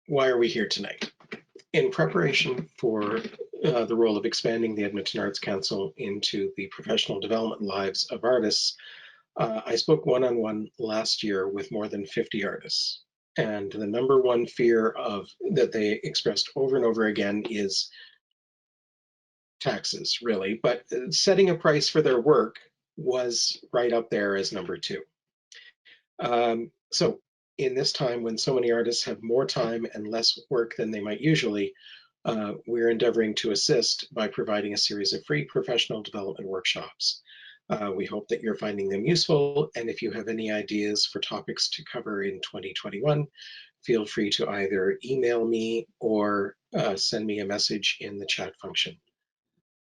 why are we here tonight? In preparation for the role of expanding the Edmonton Arts Council into the professional development lives of artists, I spoke one-on-one last year with more than 50 artists. And the number one fear that they expressed over and over again is taxes, really. But setting a price for their work was right up there as number two. So in this time when so many artists have more time and less work than they might usually, we're endeavoring to assist by providing a series of free professional development workshops. We hope that you're finding them useful, and if you have any ideas for topics to cover in 2021, feel free to either email me or send me a message in the chat function.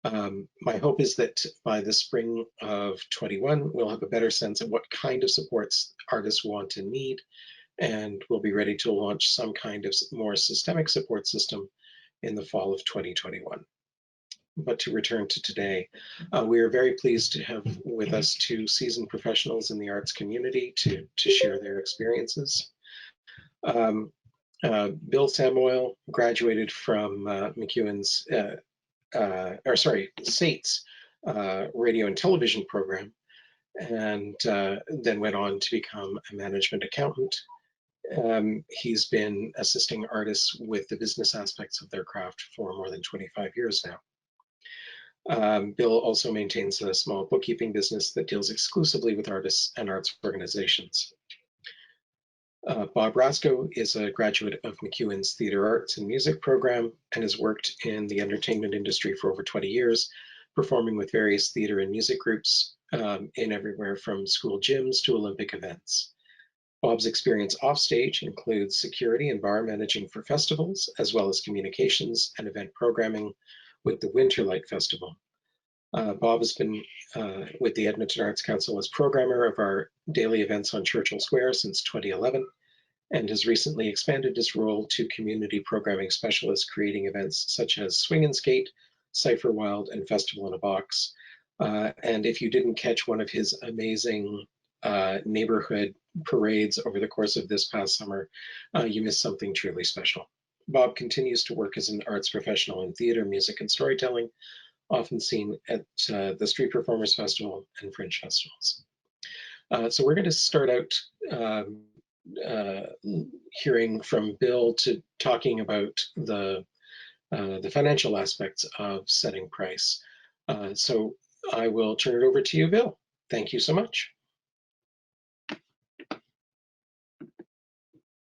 My hope is that by the spring of 21, we'll have a better sense of what kind of supports artists want and need, and we'll be ready to launch some kind of more systemic support system in the fall of 2021. But to return to today, we are very pleased to have with us two seasoned professionals in the arts community to share their experiences. Bill Samoil graduated from MacEwan's, SAIT's radio and television program, and then went on to become a management accountant. He's been assisting artists with the business aspects of their craft for more than 25 years now. Bill also maintains a small bookkeeping business that deals exclusively with artists and arts organizations. Bob Rasko is a graduate of MacEwan's Theatre Arts and Music program and has worked in the entertainment industry for over 20 years, performing with various theatre and music groups in everywhere from school gyms to Olympic events. Bob's experience offstage includes security and bar managing for festivals, as well as communications and event programming with the Winterlight Festival. Bob has been with the Edmonton Arts Council as programmer of our daily events on Churchill Square since 2011, and has recently expanded his role to community programming specialist, creating events such as Swing and Skate, Cypher Wild, and Festival in a Box. And if you didn't catch one of his amazing neighborhood parades over the course of this past summer, you missed something truly special. Bob continues to work as an arts professional in theater, music, and storytelling, often seen at the Street Performers Festival and Fringe Festivals. So we're going to start out hearing from Bill to talking about the financial aspects of setting price. So I will turn it over to you, Bill. Thank you so much.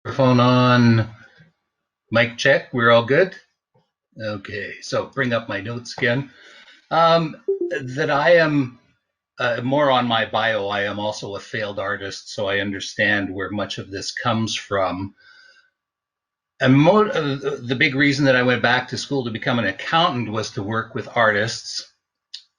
Microphone on, mic check, we're all good? Okay, so bring up my notes again. That I am, more on my bio, I am also a failed artist, so I understand where much of this comes from. And the big reason that I went back to school to become an accountant was to work with artists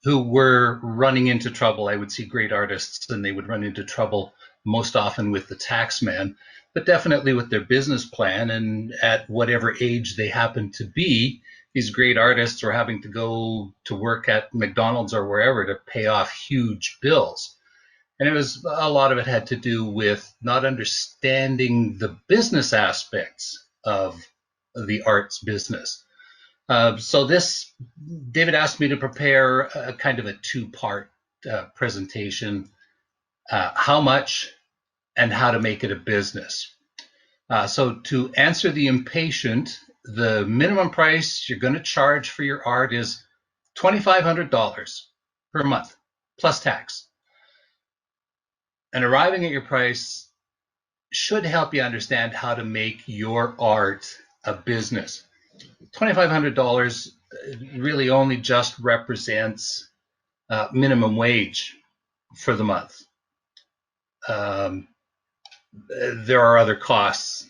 who were running into trouble. I would see great artists and they would run into trouble most often with the tax man, but definitely with their business plan. And at whatever age they happened to be, these great artists were having to go to work at McDonald's or wherever to pay off huge bills. And it was, a lot of it had to do with not understanding the business aspects of the arts business. So this, David asked me to prepare a kind of a two-part presentation, how much and how to make it a business. So to answer the impatient, the minimum price you're going to charge for your art is $2,500 per month, plus tax. And arriving at your price should help you understand how to make your art a business. $2,500 really only just represents minimum wage for the month. There are other costs.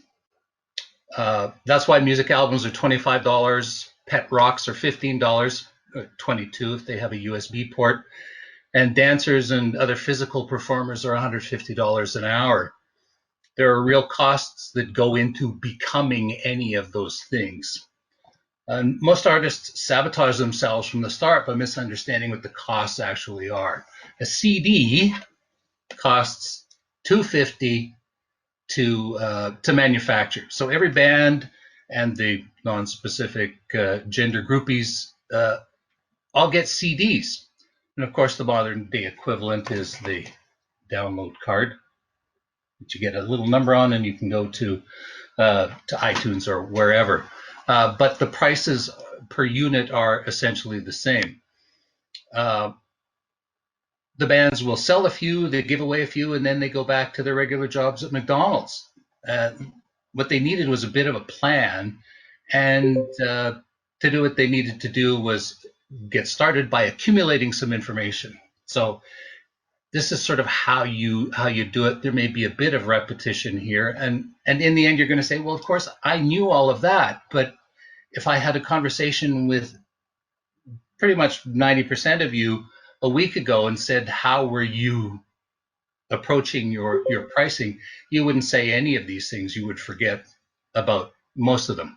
That's why music albums are $25, pet rocks are $15, or $22 if they have a USB port, and dancers and other physical performers are $150 an hour. There are real costs that go into becoming any of those things. And most artists sabotage themselves from the start by misunderstanding what the costs actually are. A CD costs $250 to manufacture. So every band and the non-specific gender groupies all get CDs. And of course, the modern day equivalent is the download card that you get a little number on, and you can go to iTunes or wherever. But the prices per unit are essentially the same. The bands will sell a few, they give away a few, and then they go back to their regular jobs at McDonald's. What they needed was a bit of a plan, and to do what they needed to do was get started by accumulating some information. So this is sort of how you do it. There may be a bit of repetition here, and in the end, you're going to say, well, of course, I knew all of that, but if I had a conversation with pretty much 90% of you a week ago and said, how were you approaching your pricing, you wouldn't say any of these things. You would forget about most of them.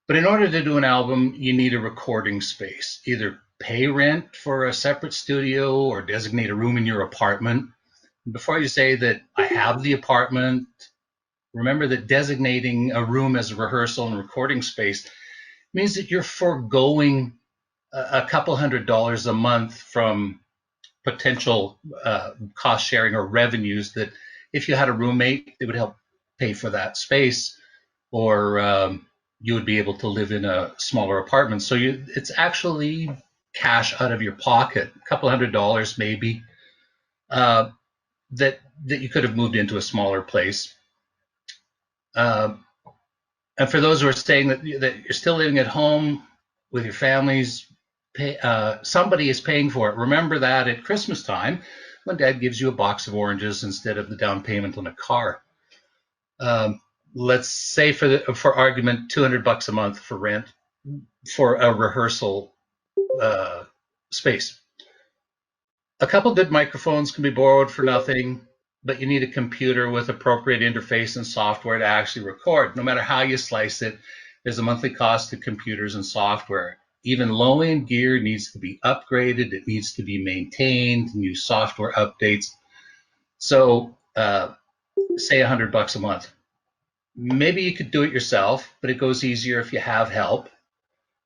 But in order to do an album, you need a recording space. Either pay rent for a separate studio or designate a room in your apartment. Before you say that I have the apartment, remember that designating a room as a rehearsal and recording space means that you're foregoing a couple $100 a month from potential cost sharing or revenues that if you had a roommate, it would help pay for that space, or you would be able to live in a smaller apartment. So it's actually cash out of your pocket, a couple $100 maybe, that you could have moved into a smaller place. And for those who are saying that you're still living at home with your families, somebody is paying for it. Remember that at Christmas time, when Dad gives you a box of oranges instead of the down payment on a car. Let's say, for argument, $200 a month for rent for a rehearsal space. A couple good microphones can be borrowed for nothing, but you need a computer with appropriate interface and software to actually record. No matter how you slice it, there's a monthly cost to computers and software. Even low-end gear needs to be upgraded. It needs to be maintained, new software updates. So say $100 a month. Maybe you could do it yourself, but it goes easier if you have help.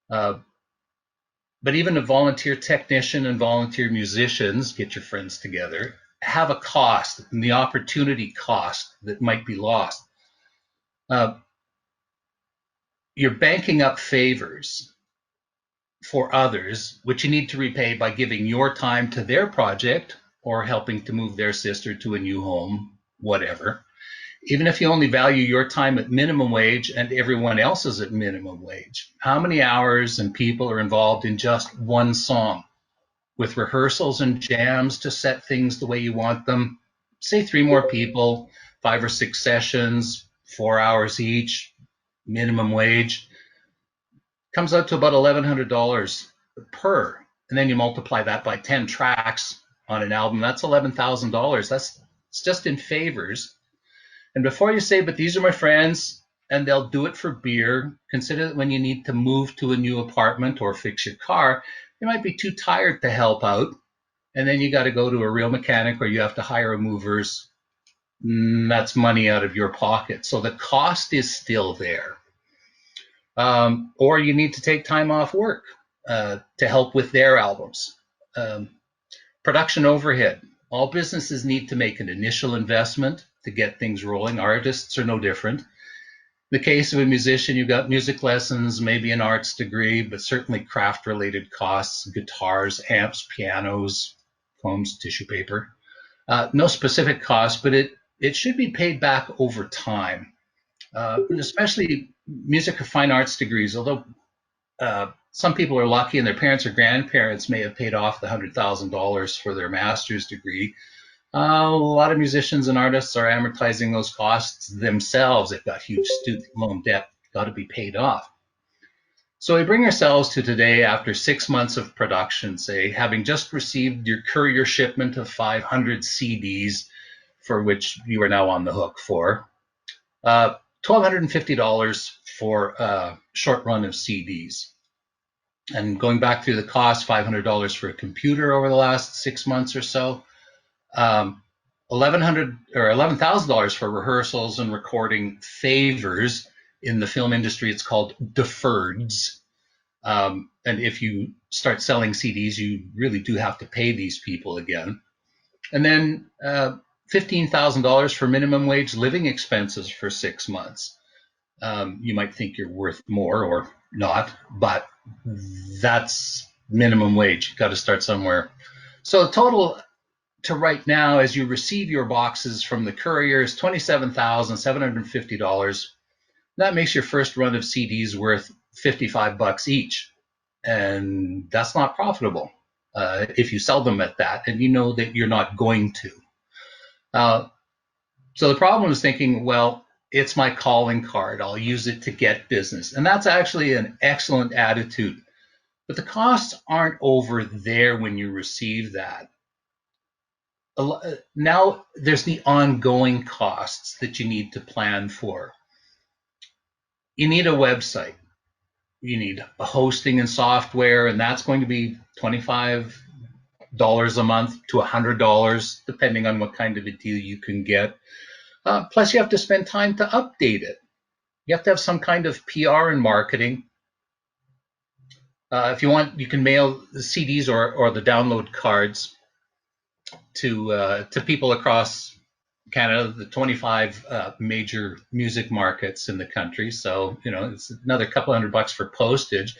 But even a volunteer technician and volunteer musicians, get your friends together, have a cost and the opportunity cost that might be lost. You're banking up favors for others, which you need to repay by giving your time to their project or helping to move their sister to a new home, whatever. Even if you only value your time at minimum wage and everyone else's at minimum wage, how many hours and people are involved in just one song? With rehearsals and jams to set things the way you want them, say 3 more people, 5 or 6 sessions, 4 hours each, minimum wage, comes out to about $1,100 per. And then you multiply that by 10 tracks on an album, that's $11,000. That's just in favors. And before you say, but these are my friends and they'll do it for beer, consider that when you need to move to a new apartment or fix your car, you might be too tired to help out. And then you got to go to a real mechanic or you have to hire a movers. That's money out of your pocket. So the cost is still there. Or you need to take time off work to help with their albums. Production overhead. All businesses need to make an initial investment to get things rolling. Artists are no different. In the case of a musician, you've got music lessons, maybe an arts degree, but certainly craft-related costs, guitars, amps, pianos, combs, tissue paper. No specific cost, but it should be paid back over time. Especially music or fine arts degrees, although some people are lucky and their parents or grandparents may have paid off the $100,000 for their master's degree. A lot of musicians and artists are amortizing those costs themselves. They've got huge student loan debt, got to be paid off. So we bring ourselves to today after 6 months of production, say, having just received your courier shipment of 500 CDs, for which you are now on the hook for. $1,250 for a short run of CDs. And going back through the cost, $500 for a computer over the last 6 months or so. $1,100 or $11,000 for rehearsals and recording favors, In the film industry, it's called deferreds. And if you start selling CDs, you really do have to pay these people again. And then $15,000 for minimum wage living expenses for 6 months. You might think you're worth more or not, but that's minimum wage. You've got to start somewhere. So the total to right now, as you receive your boxes from the courier, is $27,750. That makes your first run of CDs worth $55 each. And that's not profitable if you sell them at that, and you know that you're not going to. So the problem is thinking, well, it's my calling card. I'll use it to get business. And that's actually an excellent attitude. But the costs aren't over there when you receive that. Now there's the ongoing costs that you need to plan for. You need a website. You need a hosting and software, and that's going to be $25 a month to $100, depending on what kind of a deal you can get. Plus, you have to spend time to update it. You have to have some kind of PR and marketing. If you want, you can mail the CDs or the download cards to people across Canada, the 25 major music markets in the country. So, it's another couple $100 for postage.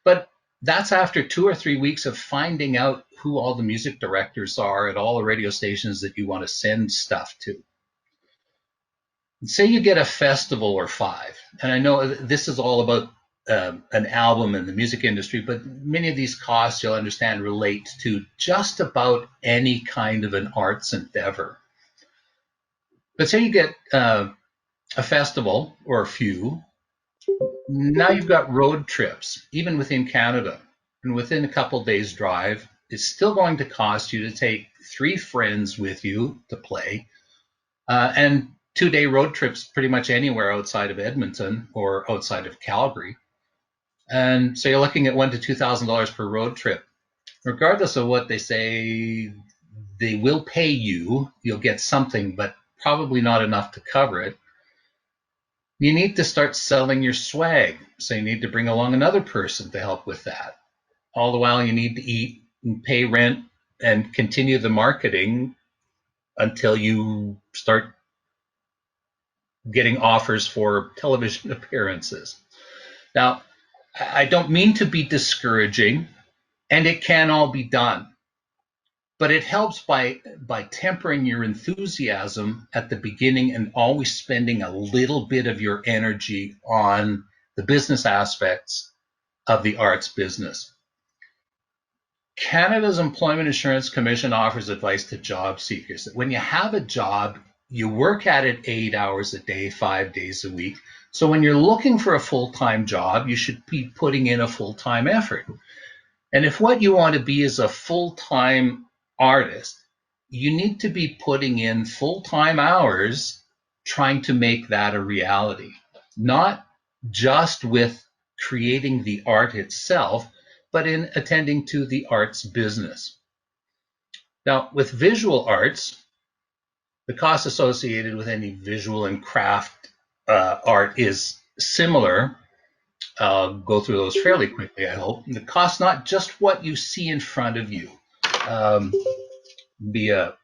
But that's after 2 or 3 weeks of finding out who all the music directors are at all the radio stations that you want to send stuff to. Say you get a festival or 5, and I know this is all about an album in the music industry, but many of these costs, you'll understand, relate to just about any kind of an arts endeavor. But say you get a festival or a few, now you've got road trips, even within Canada, and within a couple days drive, it's still going to cost you to take 3 friends with you to play, and 2-day road trips pretty much anywhere outside of Edmonton or outside of Calgary. And so you're looking at $1,000 to $2,000 per road trip. Regardless of what they say, they will pay you. You'll get something, but probably not enough to cover it. You need to start selling your swag. So you need to bring along another person to help with that. All the while you need to eat and pay rent and continue the marketing until you start getting offers for television appearances. Now, I don't mean to be discouraging, and it can all be done, but it helps by tempering your enthusiasm at the beginning and always spending a little bit of your energy on the business aspects of the arts business. Canada's Employment Insurance Commission offers advice to job seekers that when you have a job, you work at it 8 hours a day, 5 days a week. So when you're looking for a full-time job, you should be putting in a full-time effort. And if what you want to be is a full-time artist, you need to be putting in full-time hours trying to make that a reality. Not just with creating the art itself, but in attending to the arts business. Now, with visual arts, the cost associated with any visual and craft art is similar. I'll go through those fairly quickly, I hope. And the cost, not just what you see in front of you. Be a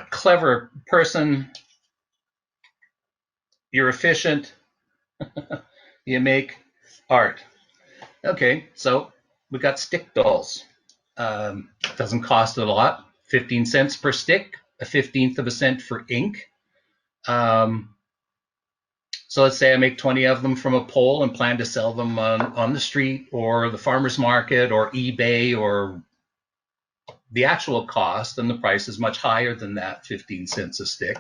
clever person, you're efficient, you make art. Okay, so we got stick dolls. Doesn't cost a lot, 15 cents per stick, a 1/15 of a cent for ink. So let's say I make 20 of them from a pole and plan to sell them on the street or the farmer's market or eBay, or the actual cost and the price is much higher than that 15 cents a stick.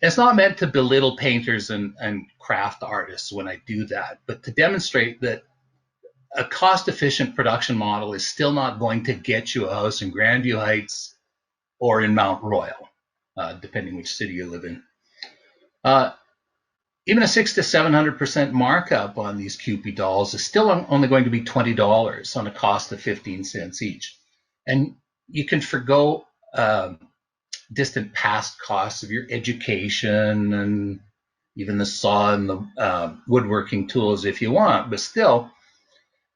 It's not meant to belittle painters and craft artists when I do that, but to demonstrate that a cost-efficient production model is still not going to get you a house in Grandview Heights or in Mount Royal, depending which city you live in. Even a 600% to 700% markup on these Kewpie dolls is still only going to be $20 on a cost of 15 cents each. And you can forgo distant past costs of your education and even the saw and the woodworking tools if you want. But still,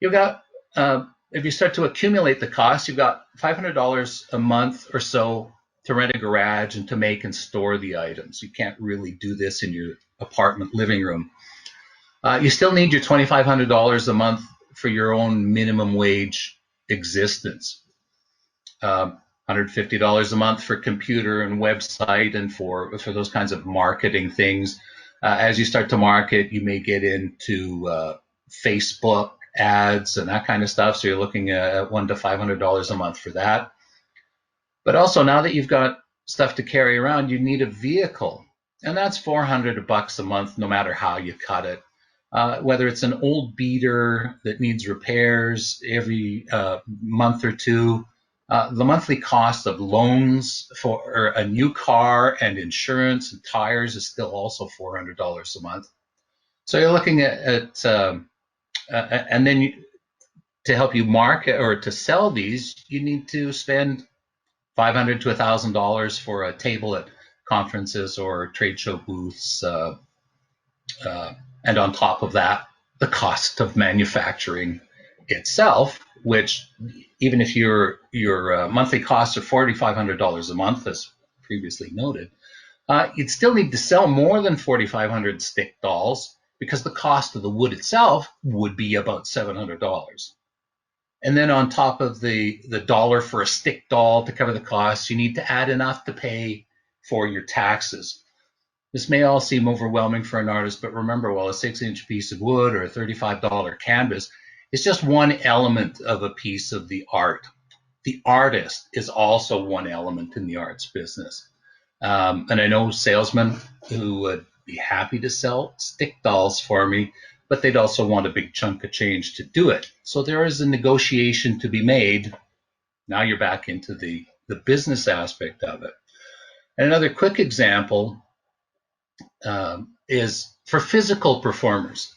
you've got, if you start to accumulate the costs, you've got $500 a month or so to rent a garage and to make and store the items. You can't really do this in your apartment living room. You still need your $2,500 a month for your own minimum wage existence. $150 a month for computer and website and for those kinds of marketing things. As you start to market, you may get into Facebook ads and that kind of stuff. So you're looking at $100 to $500 a month for that. But also, now that you've got stuff to carry around, you need a vehicle, and that's $400 a month, no matter how you cut it. Whether it's an old beater that needs repairs every month or two, the monthly cost of loans for a new car and insurance and tires is still also $400 a month. So you're looking at and then to help you market or to sell these, you need to spend $500 to $1,000 for a table at conferences or trade show booths, and on top of that, the cost of manufacturing itself, which even if your monthly costs are $4,500 a month, as previously noted, you'd still need to sell more than 4,500 stick dolls because the cost of the wood itself would be about $700. And then on top of the dollar for a stick doll to cover the costs, you need to add enough to pay for your taxes. This may all seem overwhelming for an artist, but remember, while a 6-inch piece of wood or a $35 canvas is just one element of a piece of the art, the artist is also one element in the arts business. And I know salesmen who would be happy to sell stick dolls for me, but they'd also want a big chunk of change to do it. So there is a negotiation to be made. Now you're back into the business aspect of it. And another quick example is for physical performers.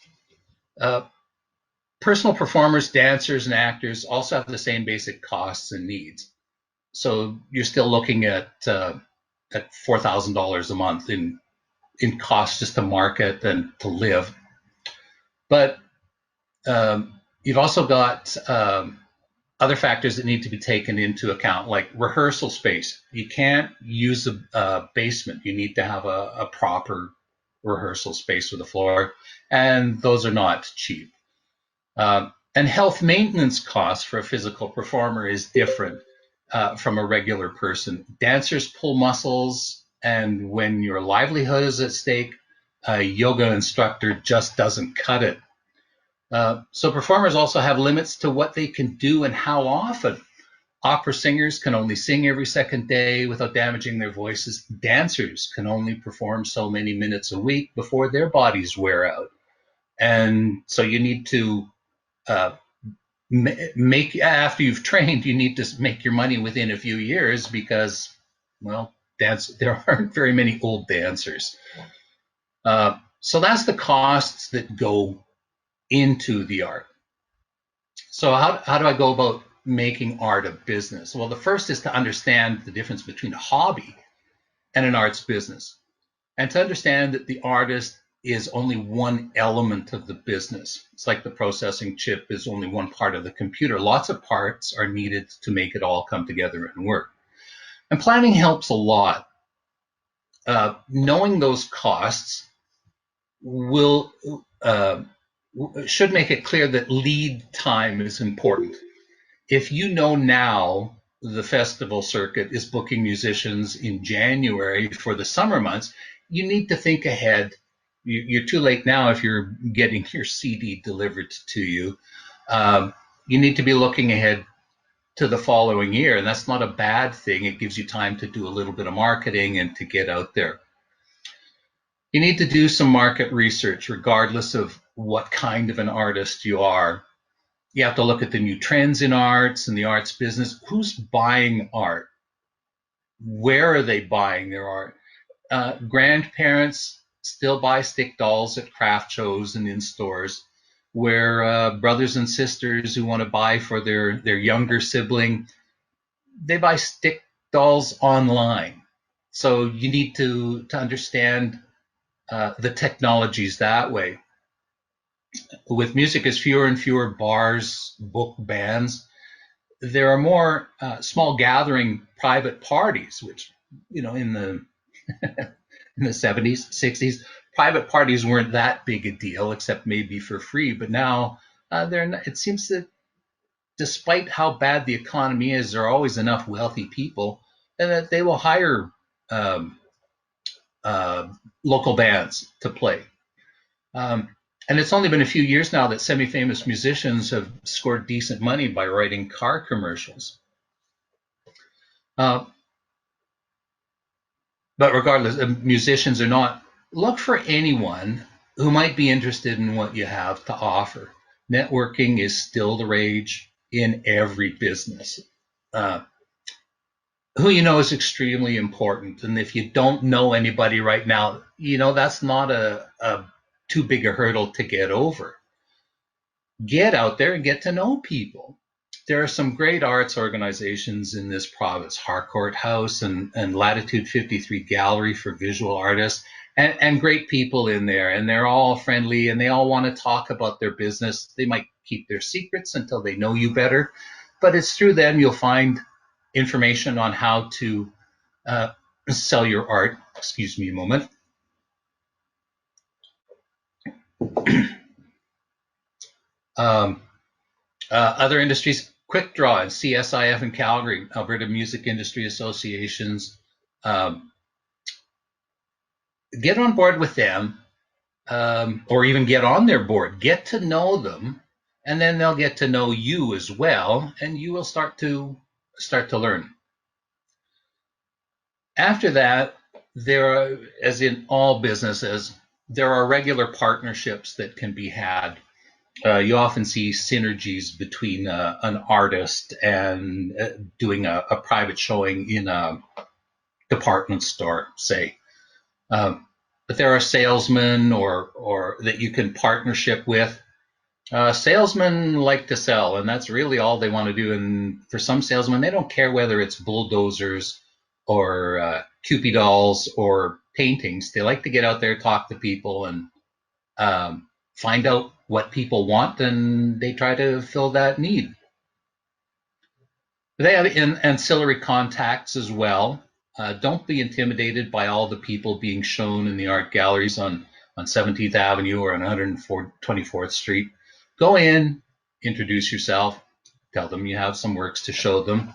Personal performers, dancers, and actors also have the same basic costs and needs. So you're still looking at $4,000 a month in costs just to market and to live. But you've also got other factors that need to be taken into account, like rehearsal space. You can't use a basement. You need to have a proper rehearsal space with a floor, and those are not cheap. And health maintenance costs for a physical performer is different from a regular person. Dancers pull muscles, and when your livelihood is at stake, a yoga instructor just doesn't cut it. So performers also have limits to what they can do and how often. Opera singers can only sing every second day without damaging their voices. Dancers can only perform so many minutes a week before their bodies wear out. And so you need to make, after you've trained, you need to make your money within a few years because, well, there aren't very many old dancers. So that's the costs that go into the art. So how do I go about making art a business? Well, the first is to understand the difference between a hobby and an arts business, and to understand that the artist is only one element of the business. It's like the processing chip is only one part of the computer. Lots of parts are needed to make it all come together and work. And planning helps a lot. Knowing those costs should make it clear that lead time is important. If you know now the festival circuit is booking musicians in January for the summer months, you need to think ahead. You're too late now if you're getting your CD delivered to you. You need to be looking ahead to the following year, and that's not a bad thing. It gives you time to do a little bit of marketing and to get out there. You need to do some market research, regardless of what kind of an artist you are. You have to look at the new trends in arts and the arts business. Who's buying art? Where are they buying their art? Grandparents still buy stick dolls at craft shows and in stores, where brothers and sisters who want to buy for their younger sibling, they buy stick dolls online. So you need to understand the technologies that way. With music, as fewer and fewer bars book bands, there are more small gathering private parties, which, in the in the 70s, 60s, private parties weren't that big a deal, except maybe for free. But now they're not, it seems that despite how bad the economy is, there are always enough wealthy people and that they will hire um, uh, local bands to play. Um, and it's only been a few years now that semi-famous musicians have scored decent money by writing car commercials. Uh, but regardless, musicians or not, look for anyone who might be interested in what you have to offer. Networking is still the rage in every business. Uh, who you know is extremely important. And if you don't know anybody right now, that's not a too big a hurdle to get over. Get out there and get to know people. There are some great arts organizations in this province, Harcourt House and Latitude 53 Gallery for visual artists, and great people in there. And they're all friendly and they all want to talk about their business. They might keep their secrets until they know you better, but it's through them you'll find information on how to sell your art. Excuse me a moment. Um, Other industries, Quick Draw and CSIF in Calgary, Alberta Music Industry Associations. Um, get on board with them, or even get on their board. Get to know them, and then they'll get to know you as well, and you will start to learn. After that, there are, as in all businesses, there are regular partnerships that can be had. You often see synergies between an artist and doing a private showing in a department store, say. But there are salesmen or that you can partnership with. Salesmen like to sell, and that's really all they want to do. And for some salesmen, they don't care whether it's bulldozers or Cupid dolls or paintings. They like to get out there, talk to people, and find out what people want, and they try to fill that need. They have ancillary contacts as well. Don't be intimidated by all the people being shown in the art galleries on 17th Avenue or on 124th Street. Go in, introduce yourself, tell them you have some works to show them.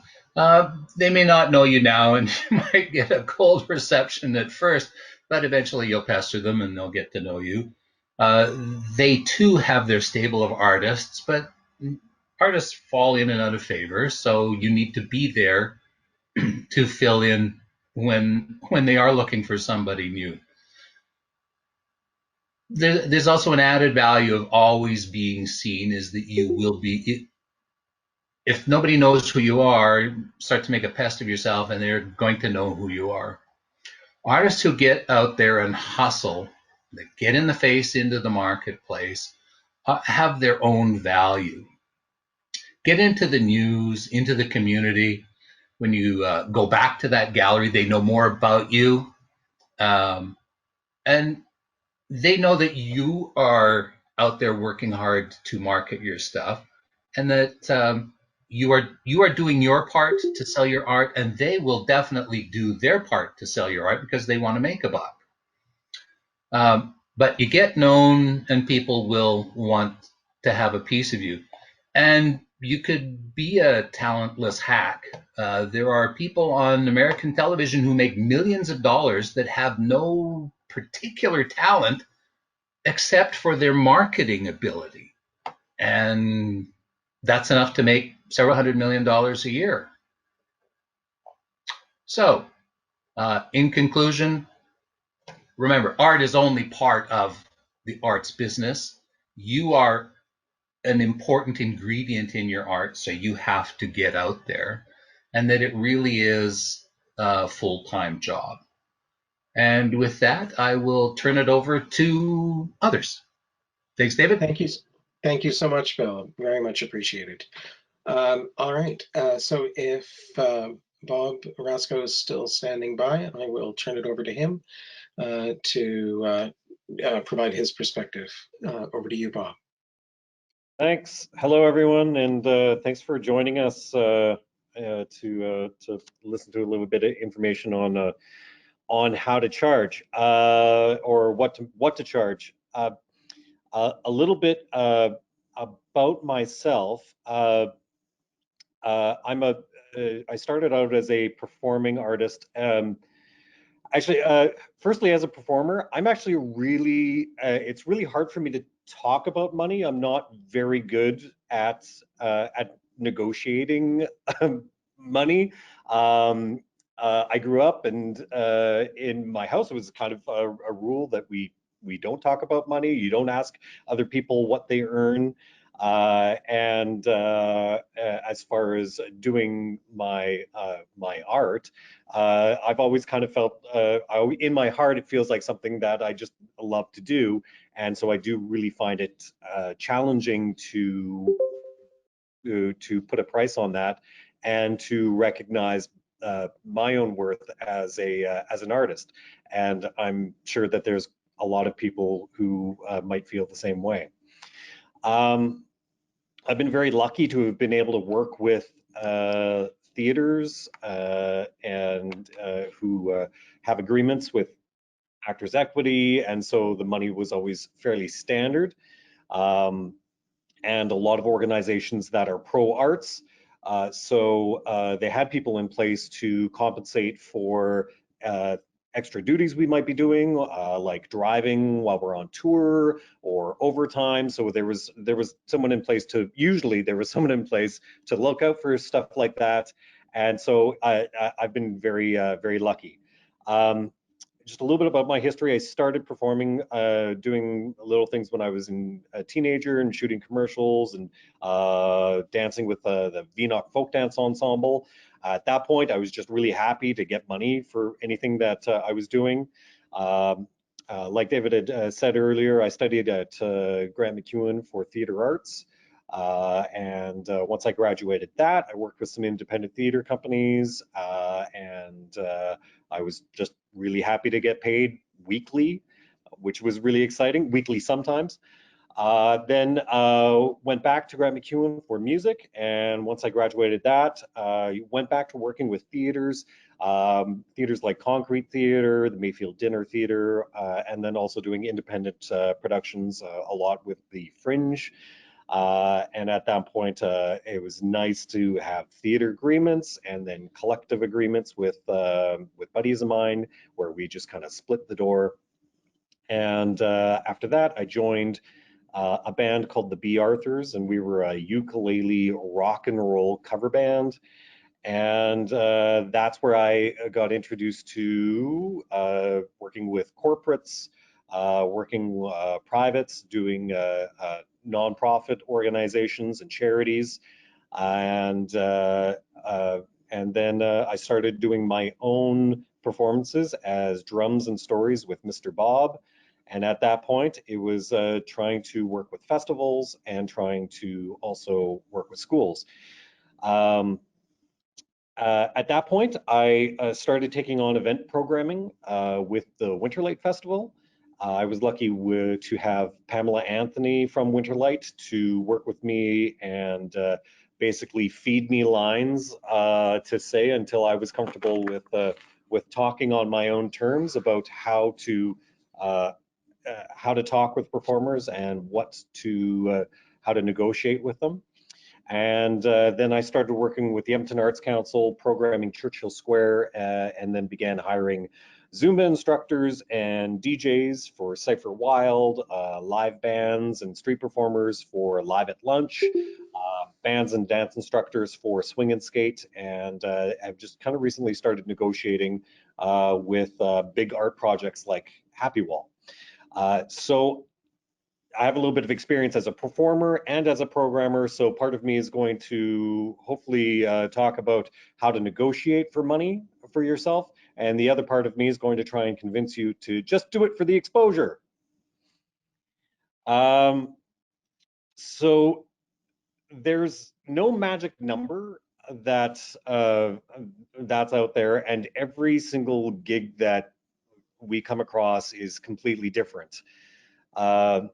They may not know you now, and you might get a cold reception at first, but eventually you'll pester them and they'll get to know you. They too have their stable of artists, but artists fall in and out of favor, so you need to be there to fill in when they are looking for somebody new. There's also an added value of always being seen, is that you will be, if nobody knows who you are, start to make a pest of yourself and they're going to know who you are. Artists who get out there and hustle, that get in the face into the marketplace, have their own value. Get into the news, into the community. When you go back to that gallery, they know more about you. And they know that you are out there working hard to market your stuff, and that you are doing your part to sell your art, and they will definitely do their part to sell your art because they want to make a buck. But you get known, and people will want to have a piece of you. And you could be a talentless hack. There are people on American television who make millions of dollars that have no particular talent except for their marketing ability. And that's enough to make several $100 million a year. So, in conclusion, remember, art is only part of the arts business. You are an important ingredient in your art, so you have to get out there, and that it really is a full-time job. And with that, I will turn it over to others. Thanks, David. Thank you so much, Bill. Very much appreciated. All right. So if Bob Rasko is still standing by, I will turn it over to him to provide his perspective. Over to you, Bob. Thanks. Hello, everyone, and thanks for joining us to listen to a little bit of information on how to charge or what to charge. A little bit about myself. I started out as a performing artist. Actually, firstly, as a performer, I'm actually it's really hard for me to talk about money. I'm not very good at negotiating money. I grew up, and in my house, it was kind of a rule that we don't talk about money. You don't ask other people what they earn. And as far as doing my art, I've always kind of felt in my heart it feels like something that I just love to do, and so I do really find it challenging to put a price on that and to recognize my own worth as an artist. And I'm sure that there's a lot of people who might feel the same way. I've been very lucky to have been able to work with theaters and who have agreements with Actors Equity, and so the money was always fairly standard. And a lot of organizations that are pro-arts, so they had people in place to compensate for extra duties we might be doing, like driving while we're on tour or overtime. So there was someone in place usually there was someone in place to look out for stuff like that. And so I've been very, very lucky. Just a little bit about my history. I started performing, doing little things when I was a teenager and shooting commercials and dancing with the VNOC Folk Dance Ensemble. At that point, I was just really happy to get money for anything that I was doing. Like David had said earlier, I studied at Grant MacEwan for theater arts. And once I graduated that, I worked with some independent theater companies, and I was just really happy to get paid weekly, which was really exciting, weekly sometimes. Then went back to Grant MacEwan for music, and once I graduated that, went back to working with theaters, theaters like Concrete Theater, the Mayfield Dinner Theater, and then also doing independent productions a lot with the Fringe. And at that point, it was nice to have theater agreements and then collective agreements with buddies of mine, where we just kind of split the door. And after that, I joined a band called the B. Arthurs, and we were a ukulele rock and roll cover band. And that's where I got introduced to working with corporates, working privates, doing nonprofit organizations and charities, and then I started doing my own performances as drums and stories with Mr. Bob. And at that point, it was trying to work with festivals and trying to also work with schools. At that point, I started taking on event programming with the Winterlight Festival. I was lucky to have Pamela Anthony from Winterlight to work with me and basically feed me lines to say until I was comfortable with talking on my own terms about how to talk with performers and how to negotiate with them. And then I started working with the Edmonton Arts Council, programming Churchill Square, and then began hiring Zumba instructors and DJs for Cypher Wild, live bands and street performers for Live at Lunch, bands and dance instructors for Swing and Skate, and I've just kind of recently started negotiating with big art projects like Happy Wall. So I have a little bit of experience as a performer and as a programmer, so part of me is going to hopefully talk about how to negotiate for money for yourself, and the other part of me is going to try and convince you to just do it for the exposure. So there's no magic number that's out there, and every single gig that we come across is completely different. And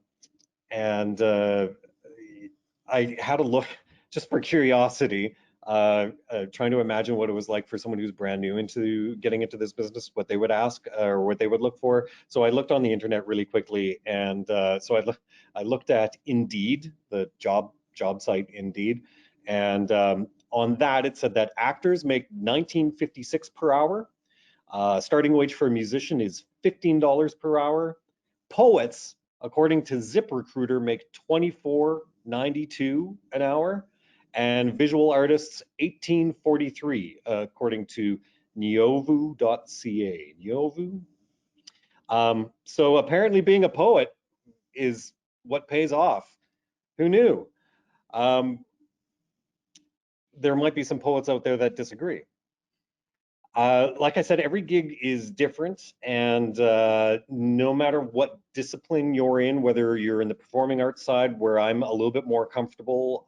I had a look, just for curiosity, trying to imagine what it was like for someone who's brand new into getting into this business, what they would ask or what they would look for. So I looked on the internet really quickly, and so I looked at Indeed, the job site Indeed, and on that it said that actors make $19.56 per hour. Starting wage for a musician is $15 per hour. Poets, according to ZipRecruiter, make $24.92 an hour, and visual artists $18.43, according to Niovu.ca. Niovu. So apparently, being a poet is what pays off. Who knew? There might be some poets out there that disagree. Like I said, every gig is different, and no matter what discipline you're in, whether you're in the performing arts side, where I'm a little bit more comfortable,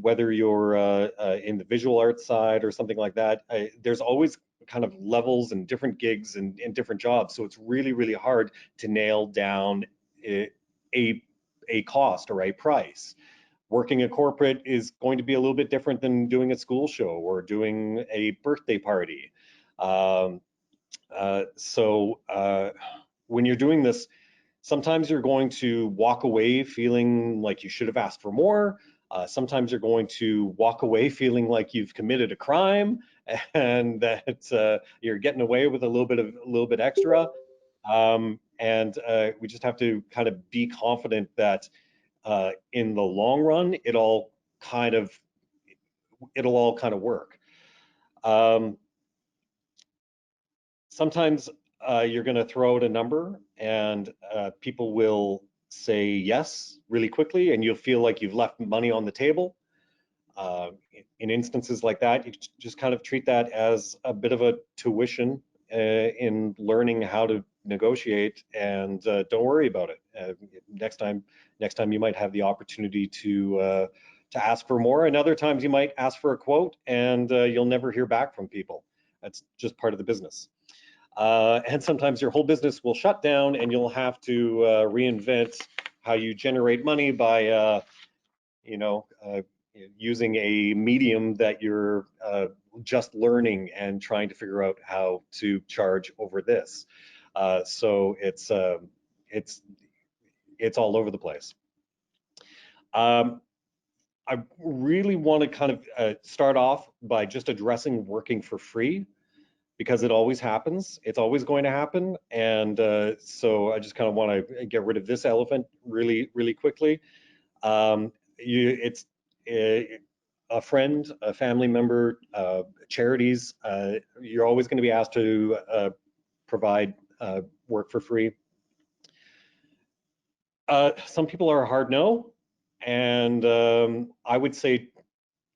whether you're in the visual arts side or something like that, there's always kind of levels and different gigs and different jobs. So it's really, really hard to nail down a cost or a price. Working a corporate is going to be a little bit different than doing a school show or doing a birthday party. So when you're doing this, sometimes you're going to walk away feeling like you should have asked for more. Sometimes you're going to walk away feeling like you've committed a crime and that you're getting away with a little bit extra. And we just have to kind of be confident that in the long run, it'll all kind of work. Sometimes you're going to throw out a number, and people will say yes really quickly, and you'll feel like you've left money on the table. In instances like that, you just kind of treat that as a bit of a tuition in learning how to negotiate, and don't worry about it. Next time you might have the opportunity to ask for more, and other times you might ask for a quote and you'll never hear back from people. That's just part of the business. And sometimes your whole business will shut down and you'll have to reinvent how you generate money by using a medium that you're just learning and trying to figure out how to charge over this. So it's all over the place. I really want to kind of start off by just addressing working for free, because it always happens. It's always going to happen. And so I just kind of want to get rid of this elephant really, really quickly. It's a friend, a family member, charities, you're always going to be asked to provide work for free. Some people are a hard no, and I would say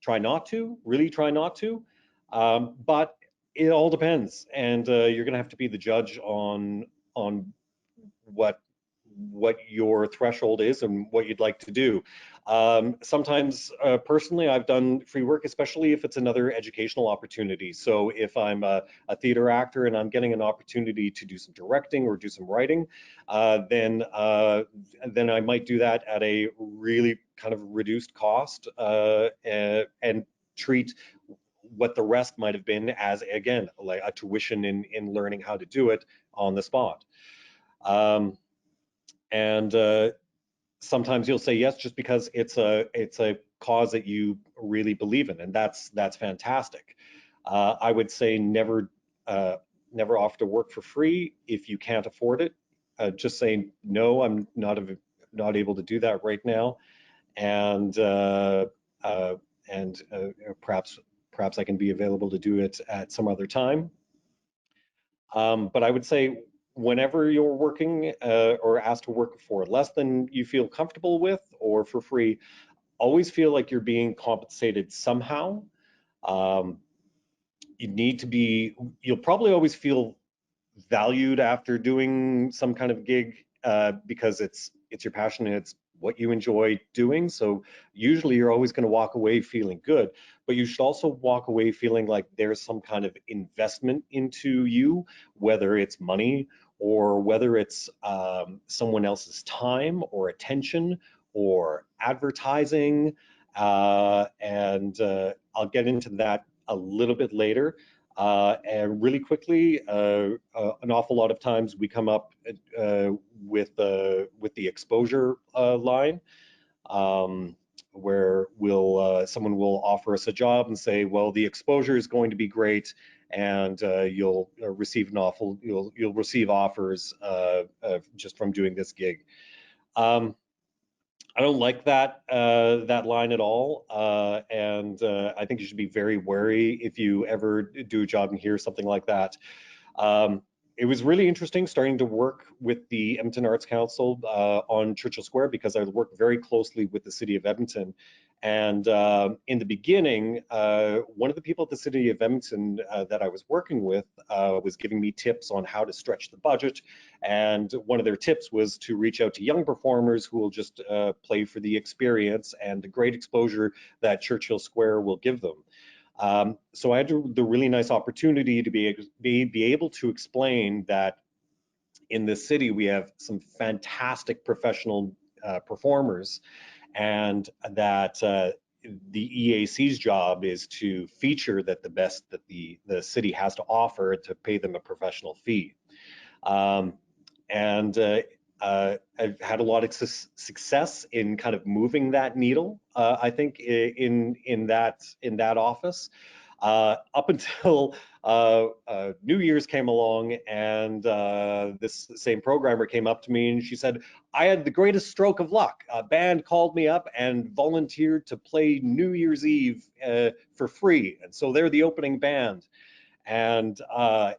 try not to, really try not to, but it all depends, and you're going to have to be the judge on what your threshold is and what you'd like to do. Sometimes personally, I've done free work, especially if it's another educational opportunity. So if I'm a theater actor and I'm getting an opportunity to do some directing or do some writing, then I might do that at a really kind of reduced cost and treat what the rest might have been as, again, like a tuition in learning how to do it on the spot. And sometimes you'll say yes just because it's a cause that you really believe in, and that's fantastic. I would say never offer to work for free if you can't afford it. Just saying no, I'm not able to do that right now, and perhaps I can be available to do it at some other time. But I would say whenever you're working or asked to work for less than you feel comfortable with or for free, always feel like you're being compensated somehow. You'll probably always feel valued after doing some kind of gig because it's your passion and it's what you enjoy doing. So usually you're always going to walk away feeling good, but you should also walk away feeling like there's some kind of investment into you, whether it's money or whether it's someone else's time or attention or advertising. And I'll get into that a little bit later. And really quickly, an awful lot of times we come up with the exposure line, where someone will offer us a job and say, well, the exposure is going to be great, and you'll receive you'll receive offers just from doing this gig. I don't like that line at all, and I think you should be very wary if you ever do a job and hear something like that. It was really interesting starting to work with the Edmonton Arts Council on Churchill Square, because I worked very closely with the City of Edmonton. And in the beginning, one of the people at the City of Edmonton that I was working with was giving me tips on how to stretch the budget. And one of their tips was to reach out to young performers who will just play for the experience and the great exposure that Churchill Square will give them. So I had the really nice opportunity to be able to explain that in this city we have some fantastic professional performers, and that the EAC's job is to feature the best that the city has to offer, to pay them a professional fee. I've had a lot of success in kind of moving that needle, I think, in that office, up until New Year's came along, and this same programmer came up to me and she said, I had the greatest stroke of luck. A band called me up and volunteered to play New Year's Eve for free, and so they're the opening band. And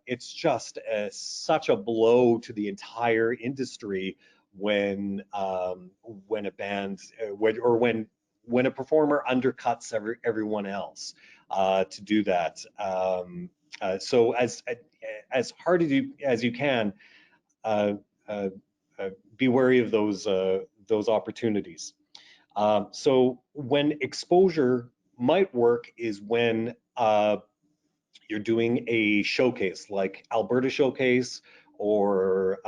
it's just such a blow to the entire industry when a band when a performer undercuts everyone else to do that. So as hard as you can, be wary of those opportunities. So when exposure might work is when you're doing a showcase like Alberta Showcase or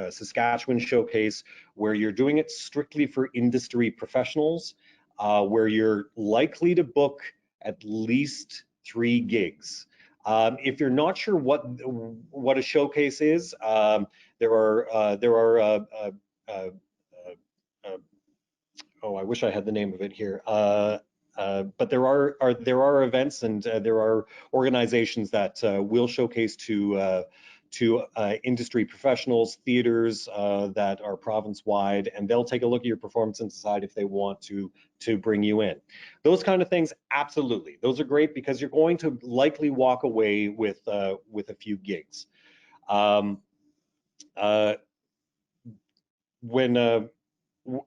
Saskatchewan Showcase, where you're doing it strictly for industry professionals, where you're likely to book at least 3 gigs. If you're not sure what a showcase is, there are oh, I wish I had the name of it here. But there are events, and there are organizations that will showcase to industry professionals, theaters that are province-wide, and they'll take a look at your performance and decide if they want to bring you in. Those kind of things, absolutely. Those are great because you're going to likely walk away with a few gigs. When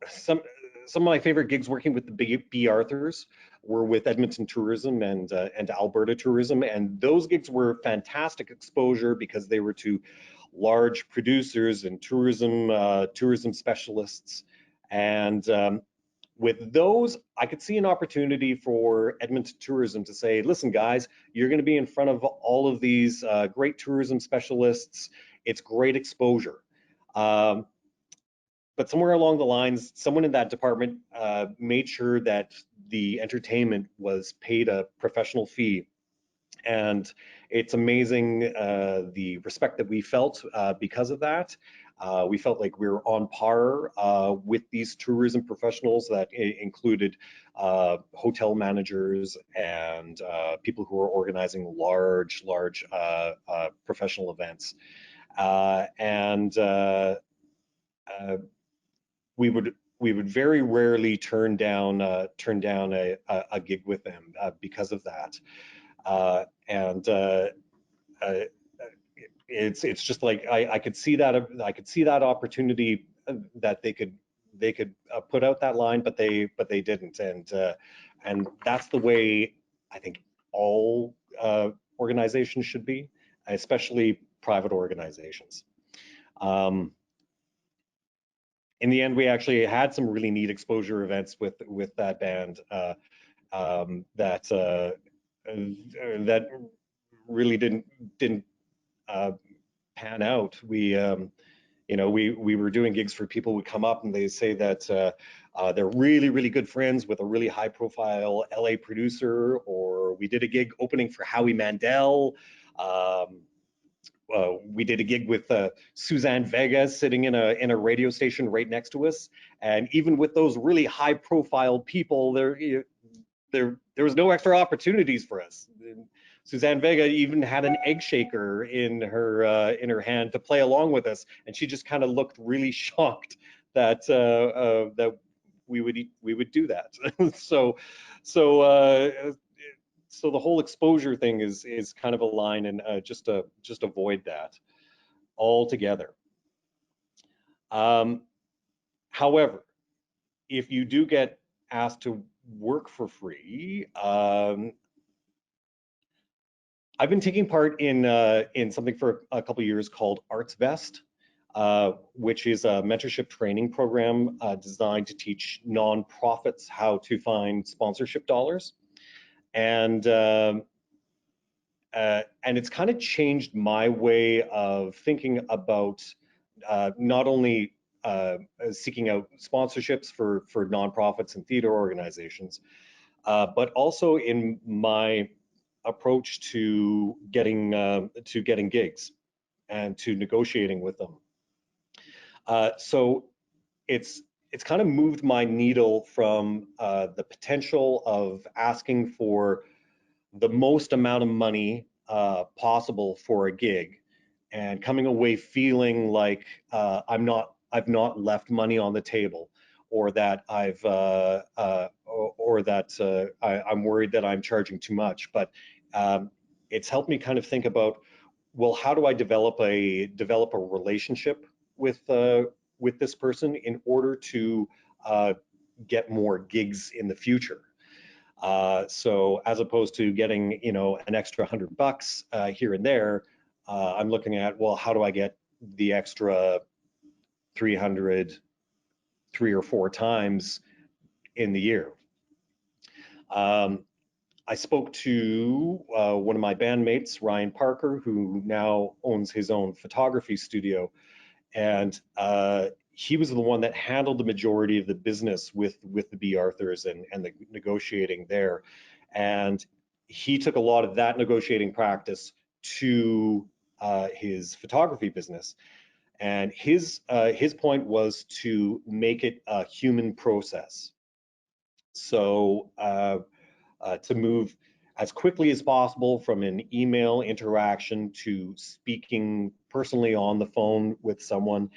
some of my favorite gigs working with the B. Arthurs were with Edmonton Tourism and Alberta Tourism, and those gigs were fantastic exposure because they were to large producers and tourism specialists. And with those, I could see an opportunity for Edmonton Tourism to say, listen guys, you're going to be in front of all of these great tourism specialists. It's great exposure. But somewhere along the lines, someone in that department made sure that the entertainment was paid a professional fee. And it's amazing the respect that we felt because of that. We felt like we were on par with these tourism professionals that included hotel managers and people who are organizing large professional events. We would very rarely turn down a gig with them because of that. It's just like I could see that opportunity that they could put out that line, but they didn't, and that's the way I think all organizations should be, especially private organizations. in the end, we actually had some really neat exposure events with that band that really didn't pan out. We we were doing gigs for people who would come up and they say that they're really good friends with a really high profile LA producer, or we did a gig opening for Howie Mandel. We did a gig with Suzanne Vega sitting in a radio station right next to us, and even with those really high profile people, there was no extra opportunities for us. Suzanne Vega even had an egg shaker in her hand to play along with us, and she just kind of looked really shocked that that we would do that. So the whole exposure thing is kind of a line, and just avoid that altogether. However, if you do get asked to work for free, I've been taking part in something for a couple of years called ArtsVest, which is a mentorship training program designed to teach nonprofits how to find sponsorship dollars. And it's kind of changed my way of thinking about not only seeking out sponsorships for nonprofits and theater organizations, but also in my approach to getting gigs and to negotiating with them. So it's kind of moved my needle from the potential of asking for the most amount of money possible for a gig, and coming away feeling like I've not left money on the table, or that I'm worried that I'm charging too much. But it's helped me kind of think about, well, how do I develop a relationship with this person in order to get more gigs in the future. So as opposed to getting, an extra $100 here and there, I'm looking at, well, how do I get the extra 300 3 or 4 times in the year? I spoke to one of my bandmates, Ryan Parker, who now owns his own photography studio, and he was the one that handled the majority of the business with the B. Arthurs and the negotiating there. And he took a lot of that negotiating practice to his photography business. And his point was to make it a human process. So to move as quickly as possible from an email interaction to speaking personally on the phone with someone.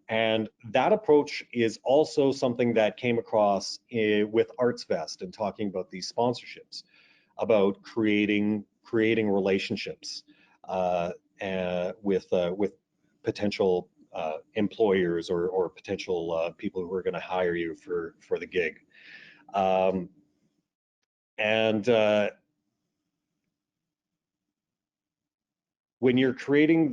And that approach is also something that came across with ArtsVest and talking about these sponsorships, about creating relationships with potential employers or potential people who are going to hire you for the gig. When you're creating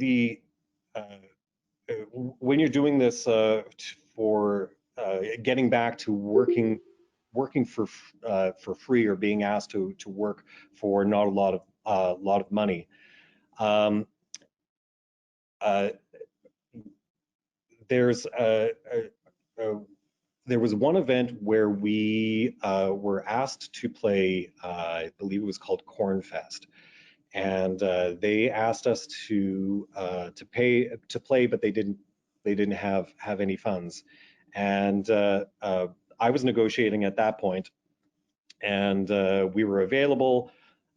when you're doing this for getting back to working for free, or being asked to work for not a lot of money, there was one event where we were asked to play, I believe it was called Cornfest, and they asked us to play, but they didn't have any funds. And I was negotiating at that point, and we were available.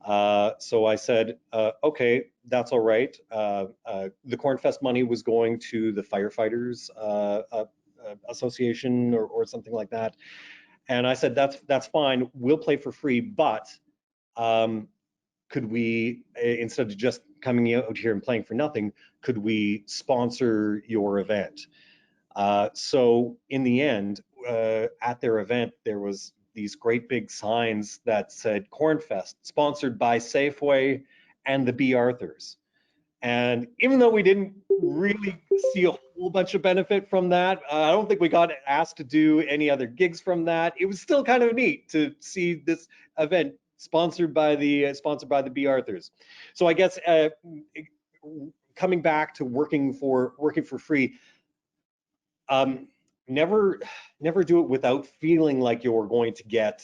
So I said, okay, that's all right. The Cornfest money was going to the Firefighters Association or something like that. And I said, that's fine. We'll play for free, but could we, instead of just coming out here and playing for nothing, could we sponsor your event? So in the end, at their event, there was these great big signs that said Cornfest, sponsored by Safeway and the B. Arthurs. And even though we didn't really see a whole whole bunch of benefit from that. I don't think we got asked to do any other gigs from that. It was still kind of neat to see this event sponsored by the B. Arthurs. So I guess coming back to working for free, never do it without feeling like you're going to get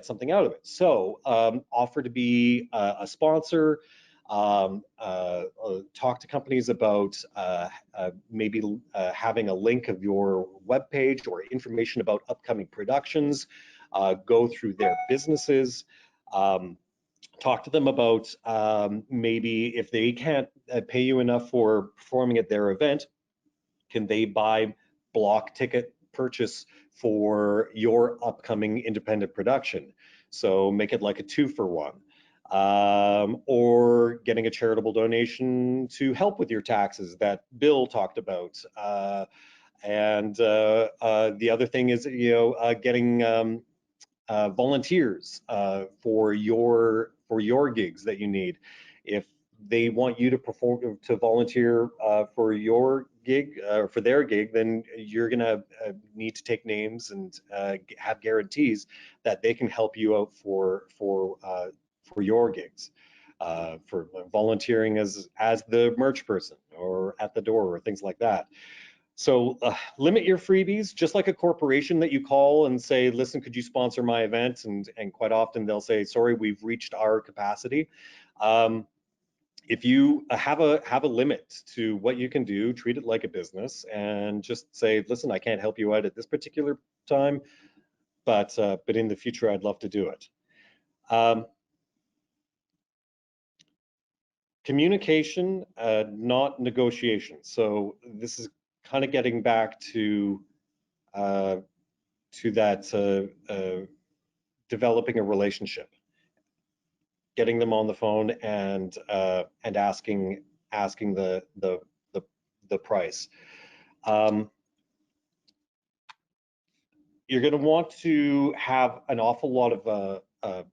something out of it. So offer to be a sponsor. Talk to companies about maybe having a link of your webpage or information about upcoming productions. Go through their businesses. Talk to them about maybe if they can't pay you enough for performing at their event, can they buy block ticket purchase for your upcoming independent production? So make it like a 2-for-1. Or getting a charitable donation to help with your taxes that Bill talked about. And the other thing is, getting volunteers for your gigs that you need. If they want you to volunteer for your gig or for their gig, then you're gonna need to take names and have guarantees that they can help you out for your gigs, for volunteering as the merch person or at the door or things like that. So limit your freebies, just like a corporation that you call and say, listen, could you sponsor my event? And quite often they'll say, sorry, we've reached our capacity. If you have a limit to what you can do, treat it like a business and just say, listen, I can't help you out at this particular time, but in the future, I'd love to do it. Communication, not negotiation. So this is kind of getting back to that developing a relationship, getting them on the phone and asking the price. You're going to want to have an awful lot of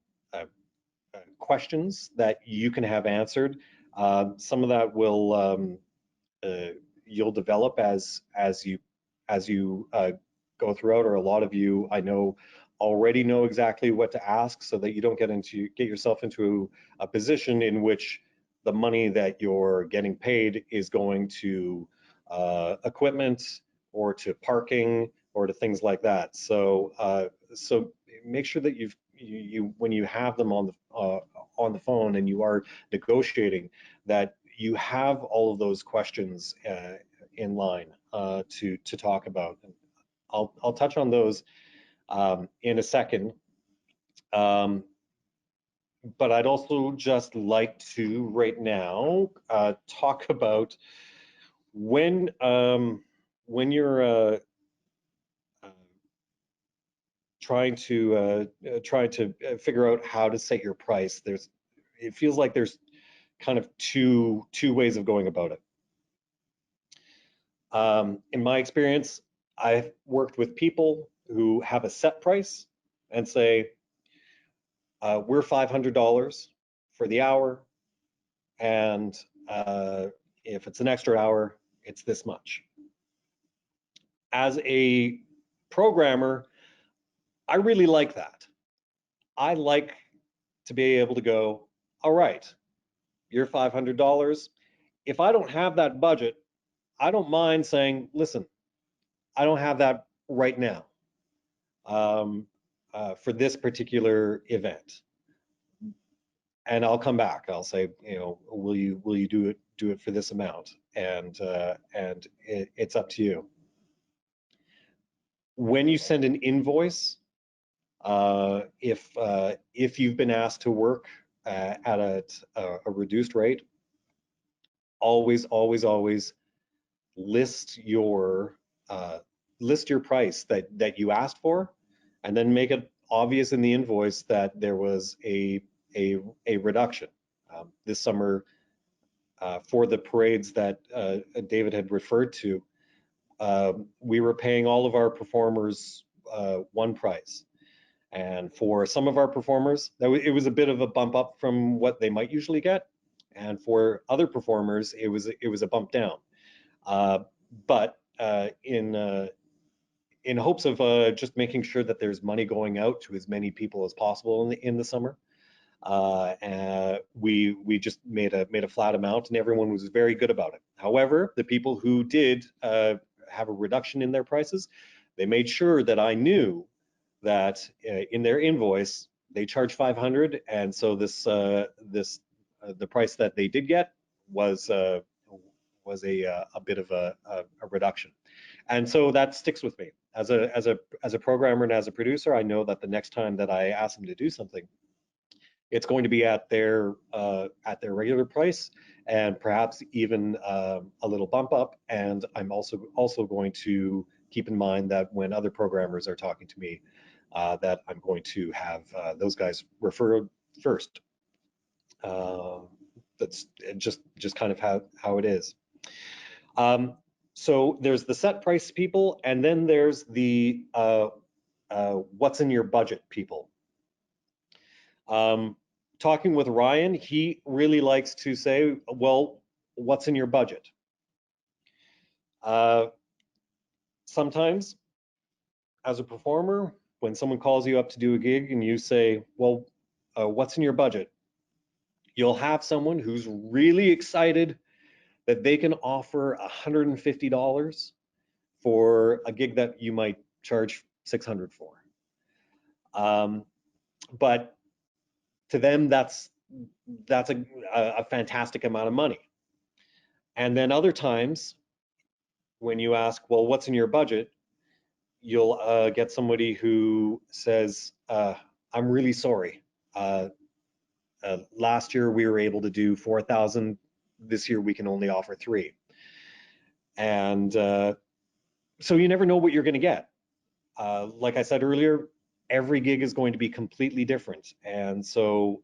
questions that you can have answered. Some of that will you'll develop as you go throughout, or a lot of you I know already know exactly what to ask, so that you don't get yourself into a position in which the money that you're getting paid is going to equipment or to parking or to things like that. So so make sure that when you have them on the phone and you are negotiating, that you have all of those questions in line to talk about. I'll touch on those in a second. But I'd also just like to right now talk about when you're trying to figure out how to set your price. It feels like there's kind of two ways of going about it. In my experience, I've worked with people who have a set price and say, we're $500 for the hour, and if it's an extra hour, it's this much. As a programmer, I really like that. I like to be able to go, all right, you're $500. If I don't have that budget, I don't mind saying, listen, I don't have that right now for this particular event, and I'll come back. I'll say, will you do it for this amount? And it's up to you. When you send an invoice, if you've been asked to work at a reduced rate, always list your price that you asked for, and then make it obvious in the invoice that there was a reduction. This summer, for the parades that David had referred to, we were paying all of our performers one price. And for some of our performers, it was a bit of a bump up from what they might usually get. And for other performers, it was a bump down. but in hopes of just making sure that there's money going out to as many people as possible in the summer, we just made a flat amount, and everyone was very good about it. However, the people who did have a reduction in their prices, they made sure that I knew that in their invoice they charged 500, and so the price that they did get was a bit of a reduction, and so that sticks with me as a programmer and as a producer. I know that the next time that I ask them to do something, it's going to be at their regular price, and perhaps even a little bump up. And I'm also going to keep in mind that when other programmers are talking to me, that I'm going to have those guys referred first. That's just kind of how it is. So there's the set price people, and then there's the what's in your budget people. Talking with Ryan, he really likes to say, well, what's in your budget? Sometimes, as a performer, when someone calls you up to do a gig and you say, well, what's in your budget? You'll have someone who's really excited that they can offer $150 for a gig that you might charge $600 for. But to them, that's a fantastic amount of money. And then other times, when you ask, well, what's in your budget? You'll get somebody who says, I'm really sorry. Last year we were able to do 4,000. This year we can only offer 3. And so you never know what you're going to get. Like I said earlier, every gig is going to be completely different. And so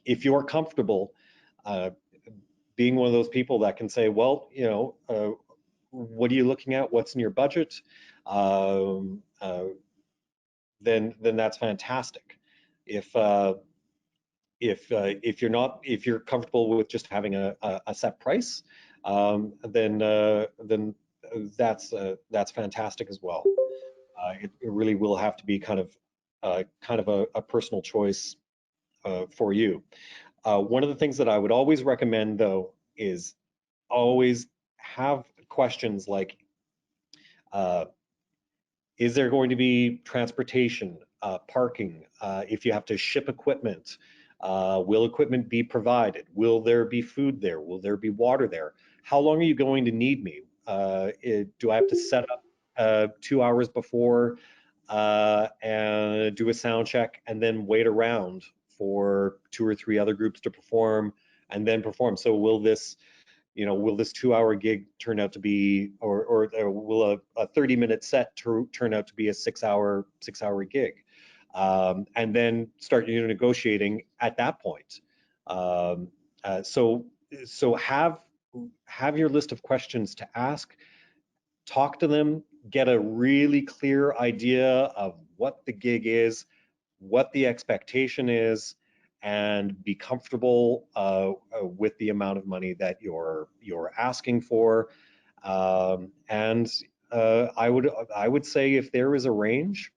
if you're comfortable being one of those people that can say, well, you know, what are you looking at? What's in your budget? Then that's fantastic. If you're comfortable with just having a set price, then that's fantastic as well. It really will have to be kind of a personal choice for you. One of the things that I would always recommend, though, is always have questions like, is there going to be transportation, parking, if you have to ship equipment? Will equipment be provided? Will there be food there? Will there be water there? How long are you going to need me? Do I have to set up 2 hours before and do a sound check and then wait around for 2 or 3 other groups to perform and then perform? So will this 2-hour gig turn out to be, or will a 30-minute set turn out to be a 6-hour gig? And then start negotiating at that point. So have your list of questions to ask, talk to them, get a really clear idea of what the gig is, what the expectation is, and be comfortable with the amount of money that you're asking for. And I would say if there is a range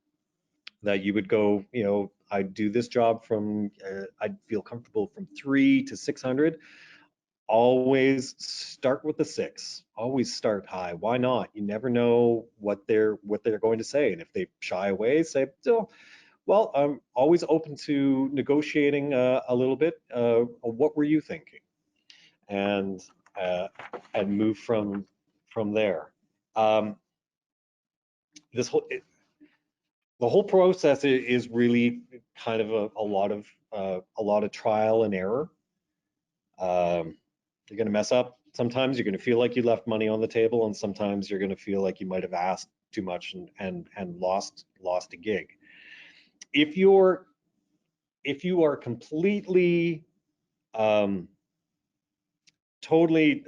that you would go, I do this job from, I'd feel comfortable from 300 to 600. Always start with the 6. Always start high. Why not? You never know what they're going to say, and if they shy away, say, oh, well, I'm always open to negotiating a little bit. What were you thinking? And move from there. The whole process is really kind of a lot of trial and error. You're going to mess up. Sometimes you're going to feel like you left money on the table, and sometimes you're going to feel like you might have asked too much and lost a gig. If you are completely totally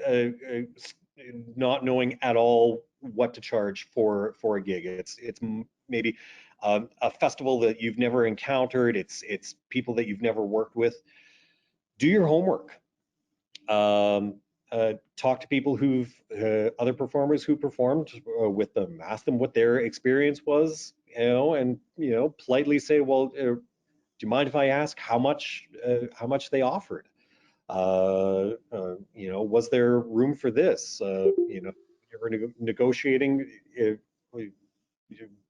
not knowing at all what to charge for a gig, it's maybe a festival that you've never encountered, it's people that you've never worked with, do your homework. talk to people who've other performers who performed with them, ask them what their experience was, and politely say, well, do you mind if I ask how much they offered? Was there room for this? You were negotiating.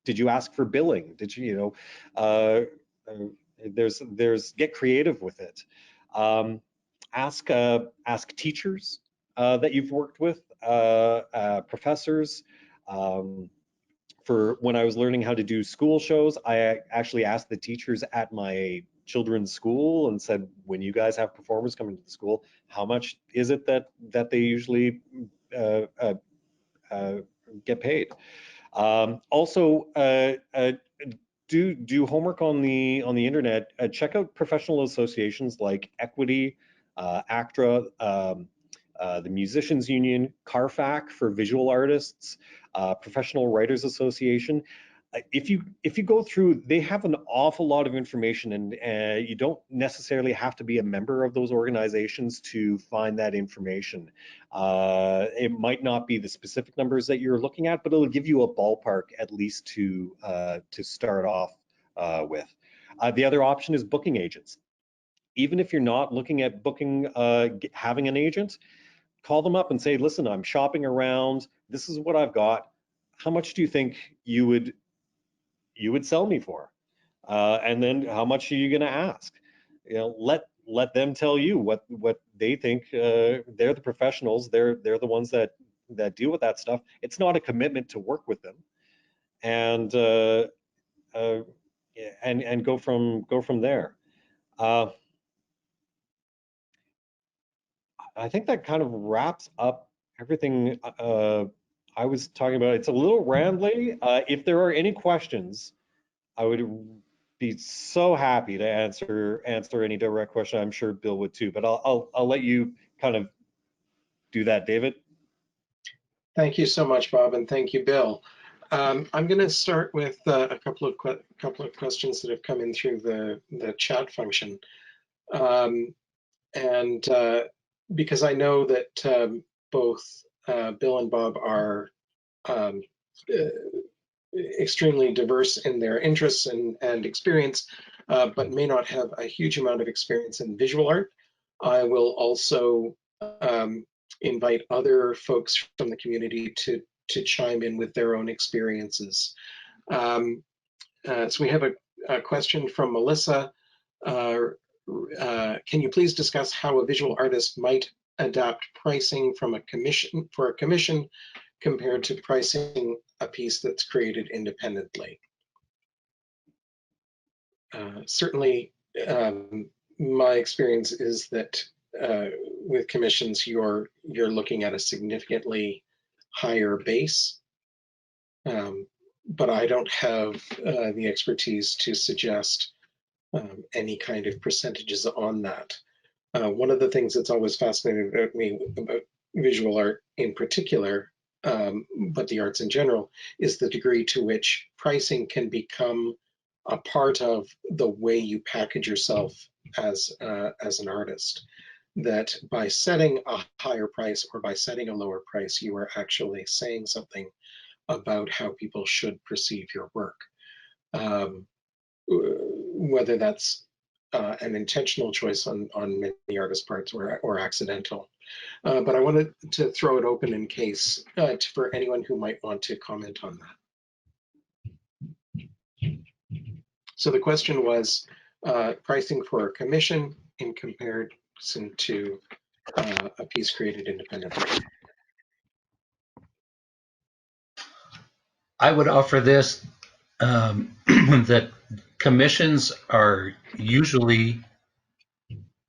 Did you ask for billing? Did there's get creative with it. Ask teachers that you've worked with, professors. For when I was learning how to do school shows, I actually asked the teachers at my children's school and said, when you guys have performers coming to the school, how much is it that they usually get paid? Also, do homework on the internet. Check out professional associations like Equity, ACTRA, the Musicians Union, CARFAC for visual artists, Professional Writers Association. If you go through, they have an awful lot of information, and you don't necessarily have to be a member of those organizations to find that information. It might not be the specific numbers that you're looking at, but it'll give you a ballpark at least to start off with. The other option is booking agents. Even if you're not looking at booking, having an agent, call them up and say, listen, I'm shopping around. This is what I've got. How much do you think you would sell me for? And then how much are you going to ask? Let them tell you what they think. They're the professionals. They're the ones that deal with that stuff. It's not a commitment to work with them, and go from there. I think that kind of wraps up everything I was talking about. It's a little rambly. If there are any questions, I would be so happy to answer any direct question. I'm sure Bill would too, but I'll let you kind of do that, David. Thank you so much, Bob, and thank you, Bill. I'm going to start with a couple of questions that have come in through the chat function, and because I know that both Bill and Bob are extremely diverse in their interests and experience, but may not have a huge amount of experience in visual art. I will also invite other folks from the community to chime in with their own experiences. So we have a question from Melissa. Can you please discuss how a visual artist might adapt pricing from a commission compared to pricing a piece that's created independently? Certainly, my experience is that with commissions, you're looking at a significantly higher base, but I don't have the expertise to suggest any kind of percentages on that. One of the things that's always fascinated about me about visual art in particular, but the arts in general, is the degree to which pricing can become a part of the way you package yourself as an artist. That by setting a higher price or by setting a lower price, you are actually saying something about how people should perceive your work. Whether that's an intentional choice on many artists' parts or accidental. But I wanted to throw it open in case for anyone who might want to comment on that. So the question was pricing for a commission in comparison to a piece created independently. I would offer this, that commissions are usually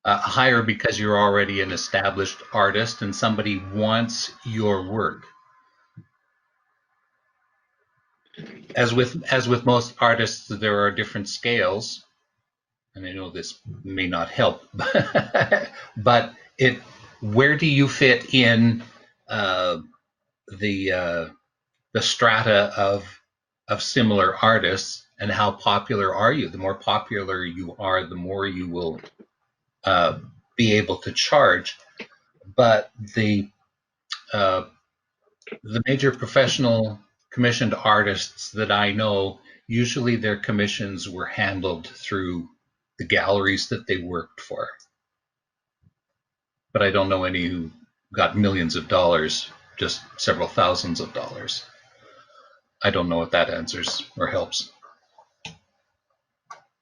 higher because you're already an established artist and somebody wants your work. As with most artists, there are different scales, and I know this may not help, but where do you fit in the strata of similar artists, and how popular are you? The more popular you are, the more you will be able to charge. but the major professional commissioned artists that I know, usually their commissions were handled through the galleries that they worked for. But I don't know any who got millions of dollars, just several thousands of dollars. I don't know if that answers or helps.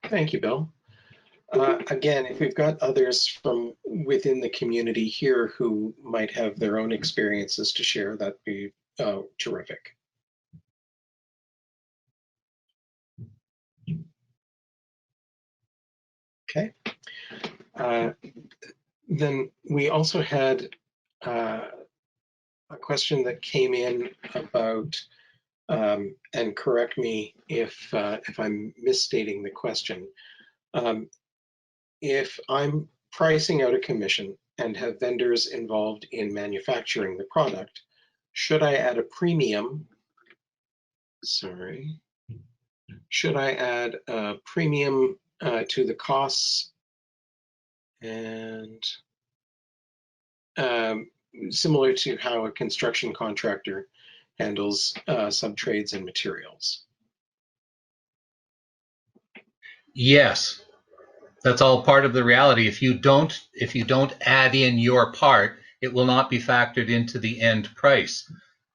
Thank you, Bill. Again, if we've got others from within the community here who might have their own experiences to share, that'd be terrific. Okay. Then we also had a question that came in about, and correct me if I'm misstating the question. If I'm pricing out a commission and have vendors involved in manufacturing the product, should I add a premium? Sorry. Should I add a premium to the costs and similar to how a construction contractor handles subtrades and materials? Yes, that's all part of the reality. If you don't add in your part, it will not be factored into the end price.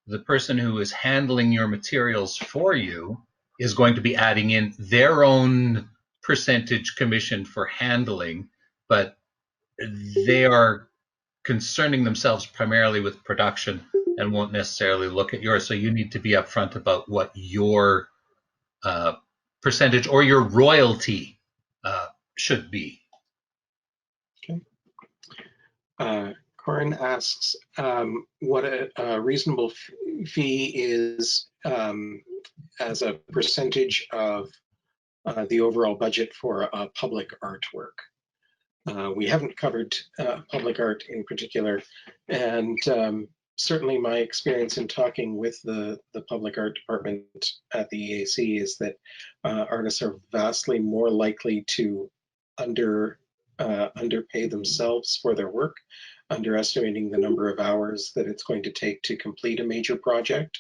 The person who is handling your materials for you is going to be adding in their own percentage commission for handling, but they are concerning themselves primarily with production and won't necessarily look at yours. So you need to be upfront about what your percentage or your royalty should be. Okay. Corin asks what a reasonable fee is as a percentage of the overall budget for public artwork. We haven't covered public art in particular, and certainly my experience in talking with the public art department at the EAC is that artists are vastly more likely to underpay themselves for their work, underestimating the number of hours that it's going to take to complete a major project.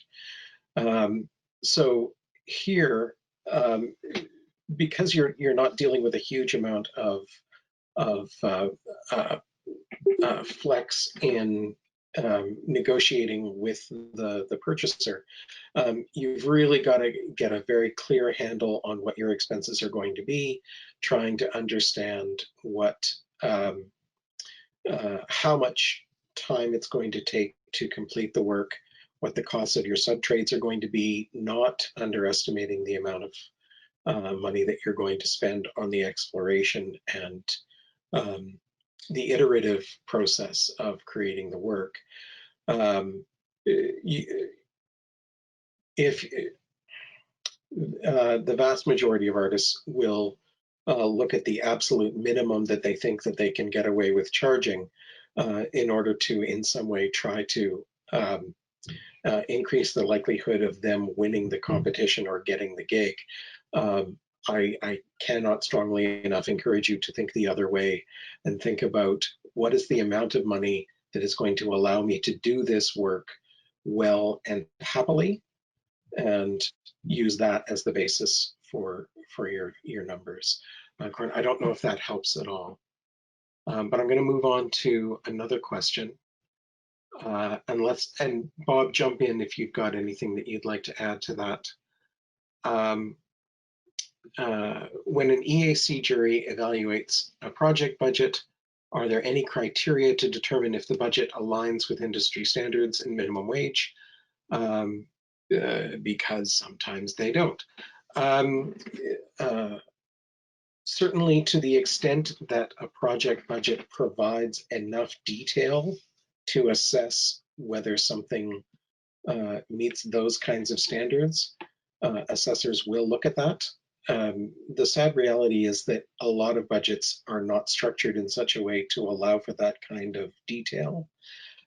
So here, because you're not dealing with a huge amount of flex in negotiating with the purchaser, you've really got to get a very clear handle on what your expenses are going to be, trying to understand what how much time it's going to take to complete the work, what the costs of your subtrades are going to be, not underestimating the amount of money that you're going to spend on the exploration and the iterative process of creating the work. If the vast majority of artists will look at the absolute minimum that they think that they can get away with charging in order to in some way try to increase the likelihood of them winning the competition or getting the gig. I cannot strongly enough encourage you to think the other way and think about what is the amount of money that is going to allow me to do this work well and happily, and use that as the basis for your numbers. Corin, I don't know if that helps at all, but I'm going to move on to another question. And Bob, jump in if you've got anything that you'd like to add to that. When an EAC jury evaluates a project budget, are there any criteria to determine if the budget aligns with industry standards and minimum wage? Because sometimes they don't. Certainly to the extent that a project budget provides enough detail to assess whether something meets those kinds of standards, assessors will look at that. The sad reality is that a lot of budgets are not structured in such a way to allow for that kind of detail.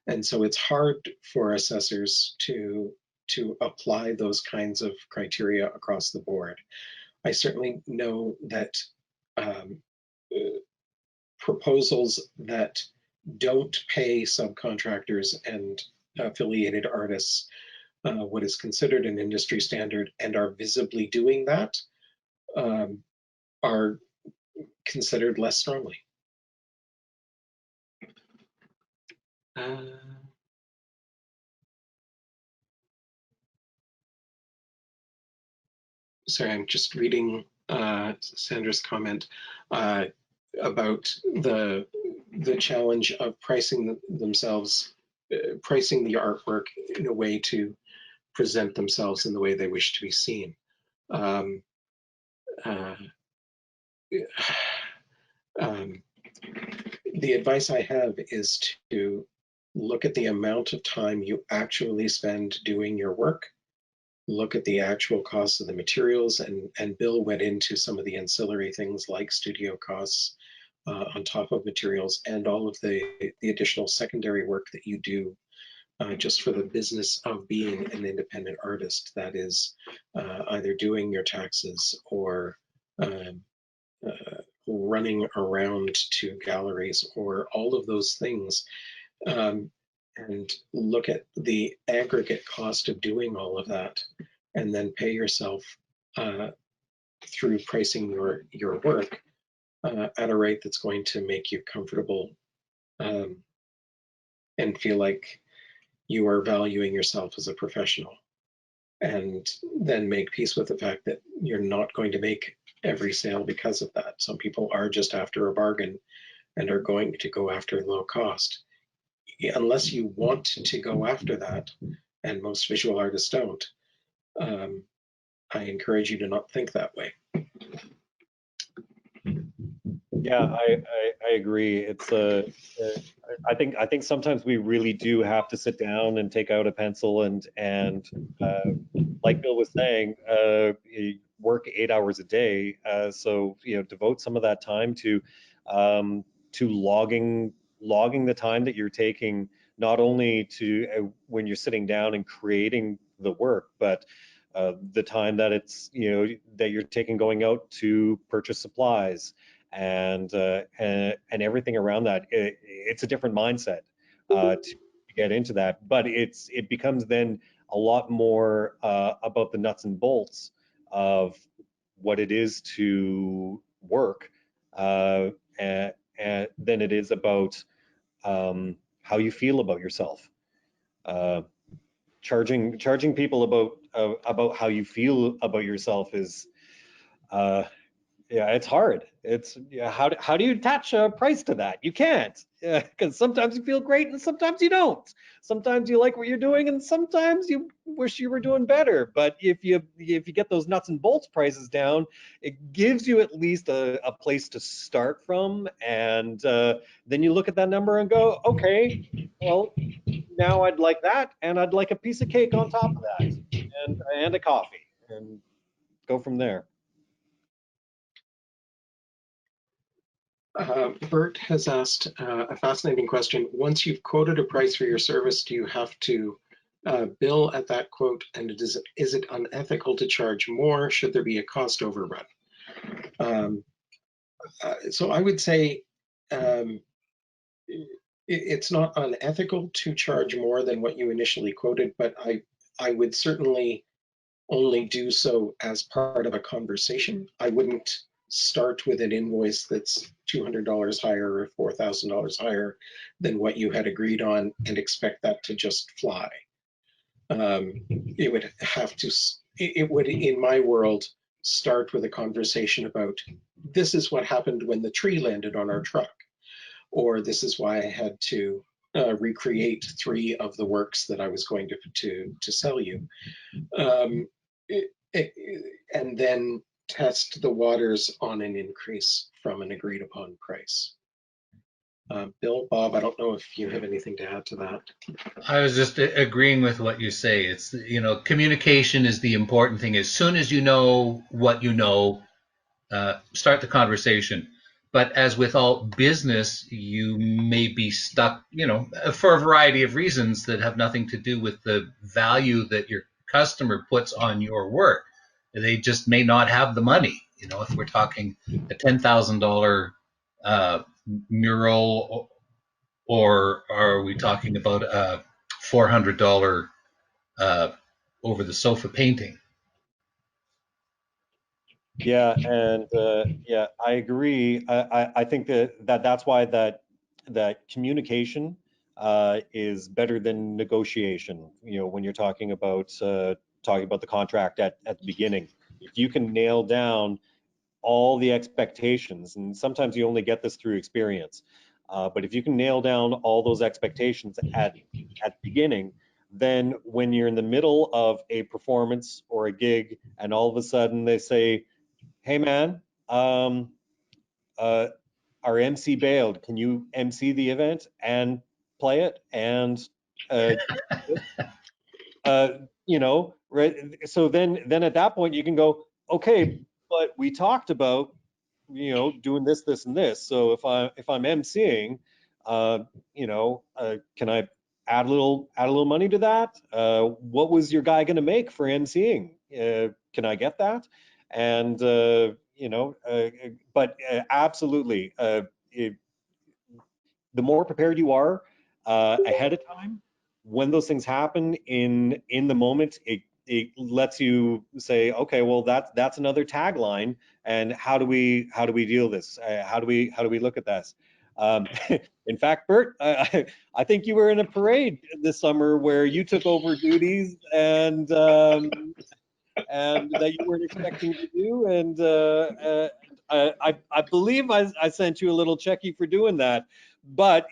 And so it's hard for assessors to apply those kinds of criteria across the board. I certainly know that proposals that don't pay subcontractors and affiliated artists what is considered an industry standard and are visibly doing that are considered less strongly. Sorry, I'm just reading Sandra's comment about the challenge of pricing themselves, pricing the artwork in a way to present themselves in the way they wish to be seen. Um, the advice I have is to look at the amount of time you actually spend doing your work, look at the actual costs of the materials, and Bill went into some of the ancillary things like studio costs on top of materials and all of the additional secondary work that you do just for the business of being an independent artist. That is either doing your taxes or running around to galleries or all of those things, and look at the aggregate cost of doing all of that, and then pay yourself through pricing your work at a rate that's going to make you comfortable and feel like you are valuing yourself as a professional. And then make peace with the fact that you're not going to make every sale because of that. Some people are just after a bargain and are going to go after low cost. Unless you want to go after that, and most visual artists don't, I encourage you to not think that way. Yeah, I agree. It's I think sometimes we really do have to sit down and take out a pencil and like Bill was saying, work 8 hours a day. So devote some of that time to logging the time that you're taking, not only to when you're sitting down and creating the work, but the time that it's that you're taking going out to purchase supplies and everything around that. It's a different mindset to get into that, but it becomes then a lot more about the nuts and bolts of what it is to work, and than it is about how you feel about yourself. Charging people about how you feel about yourself is yeah, it's hard. It's how do you attach a price to that? You can't, because sometimes you feel great and sometimes you don't. Sometimes you like what you're doing and sometimes you wish you were doing better. But if you get those nuts and bolts prices down, it gives you at least a place to start from, and then you look at that number and go, okay, well now I'd like that, and I'd like a piece of cake on top of that, and a coffee, and go from there. Bert has asked a fascinating question. Once you've quoted a price for your service, do you have to bill at that quote? And is it unethical to charge more? Should there be a cost overrun? So I would say it's not unethical to charge more than what you initially quoted, but I would certainly only do so as part of a conversation. I wouldn't start with an invoice that's $200 higher or $4,000 higher than what you had agreed on and expect that to just fly. It would have to, it would, in my world, start with a conversation about, this is what happened when the tree landed on our truck, or this is why I had to recreate 3 of the works that I was going to sell you. And then test the waters on an increase from an agreed upon price. Bill, Bob, I don't know if you have anything to add to that. I was just agreeing with what you say. It's, communication is the important thing. As soon as you know what you know, start the conversation. But as with all business, you may be stuck, for a variety of reasons that have nothing to do with the value that your customer puts on your work. They just may not have the money. If we're talking a $10,000 mural or are we talking about a $400 over the sofa painting? Yeah, and yeah, I agree. I think that's why that communication is better than negotiation. You know, when you're talking about the contract at the beginning, if you can nail down all the expectations, and sometimes you only get this through experience, but if you can nail down all those expectations at the beginning, then when you're in the middle of a performance or a gig, and all of a sudden they say, "Hey man, uh, our MC bailed. Can you MC the event and play it?" And uh, uh, you know, right? So then at that point you can go, "Okay, but we talked about, you know, doing this, this, and this. So if I'm MCing, can I add a little money to that? What was your guy going to make for MCing? Can I get that?" And but absolutely, the more prepared you are ahead of time, when those things happen in the moment, it lets you say, okay, well that's another tagline, and how do we deal this? How do we look at this? In fact, Bert, I think you were in a parade this summer where you took over duties and that you weren't expecting to do, and I believe I sent you a little checkie for doing that, but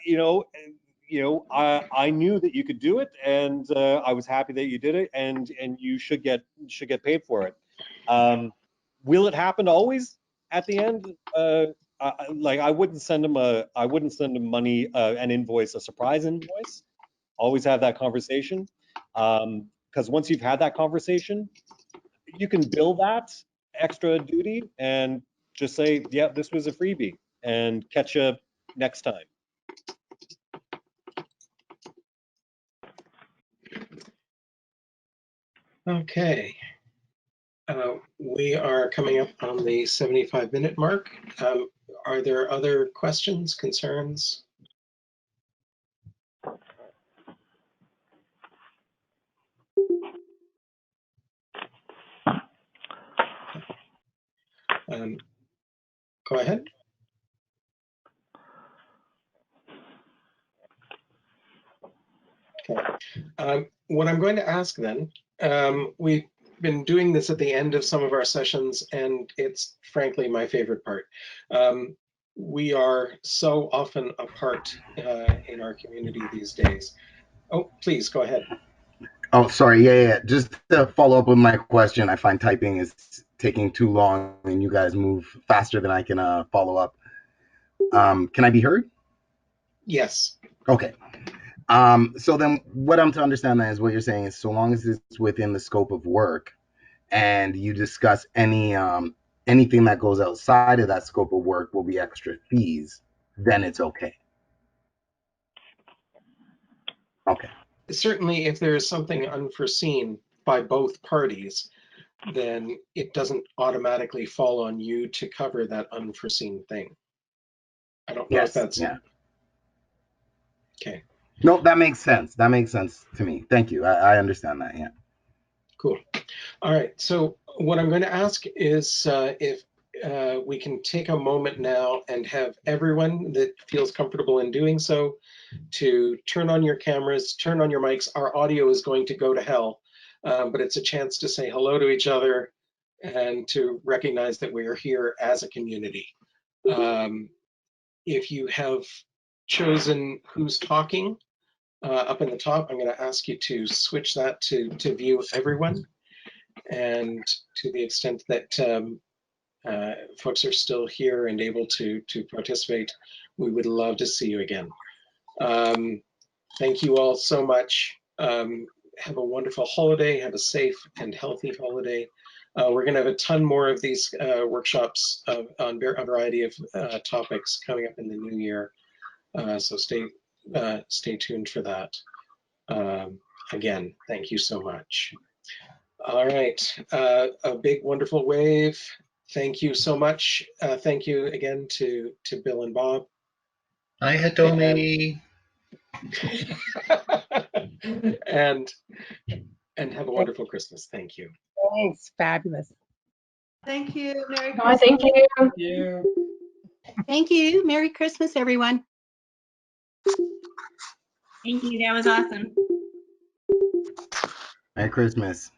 I knew that you could do it, and I was happy that you did it, and you should get paid for it. Will it happen always at the end? Like I wouldn't send him money, an invoice, a surprise invoice. Always have that conversation, because once you've had that conversation, you can bill that extra duty and just say, yeah, this was a freebie, and catch you next time. Okay. We are coming up on the 75-minute mark. Are there other questions, concerns? Go ahead. Okay. What I'm going to ask then, we've been doing this at the end of some of our sessions, and it's frankly my favorite part. We are so often apart in our community these days. Oh, please go ahead. Oh, sorry. Yeah. Just to follow up with my question, I find typing is taking too long, and you guys move faster than I can follow up. Can I be heard? Yes. Okay. So then, what I'm to understand then is what you're saying is, so long as it's within the scope of work, and you discuss anything that goes outside of that scope of work will be extra fees, then it's okay. Okay. Certainly, if there is something unforeseen by both parties, then it doesn't automatically fall on you to cover that unforeseen thing. I don't know if Yes. that's Yeah. okay. No, that makes sense. That makes sense to me. Thank you. I understand that. Yeah. Cool. All right. So what I'm going to ask is if we can take a moment now and have everyone that feels comfortable in doing so to turn on your cameras, turn on your mics. Our audio is going to go to hell, but it's a chance to say hello to each other and to recognize that we are here as a community. If you have chosen who's talking up in the top, I'm going to ask you to switch that to view everyone. And to the extent that folks are still here and able to participate, we would love to see you again. Thank you all so much. Have a wonderful holiday. Have a safe and healthy holiday. We're going to have a ton more of these workshops on a variety of topics coming up in the new year. So stay tuned for that. Again, thank you so much. All right, a big wonderful wave. Thank you so much. Thank you again to Bill and Bob. Hi, And Hitomi. and have a wonderful Christmas. Thank you. Thanks. Fabulous. Thank you. Merry Oh, Christmas. thank you. Yeah. Thank you. Merry Christmas, everyone. Thank you. That was awesome. Merry Christmas.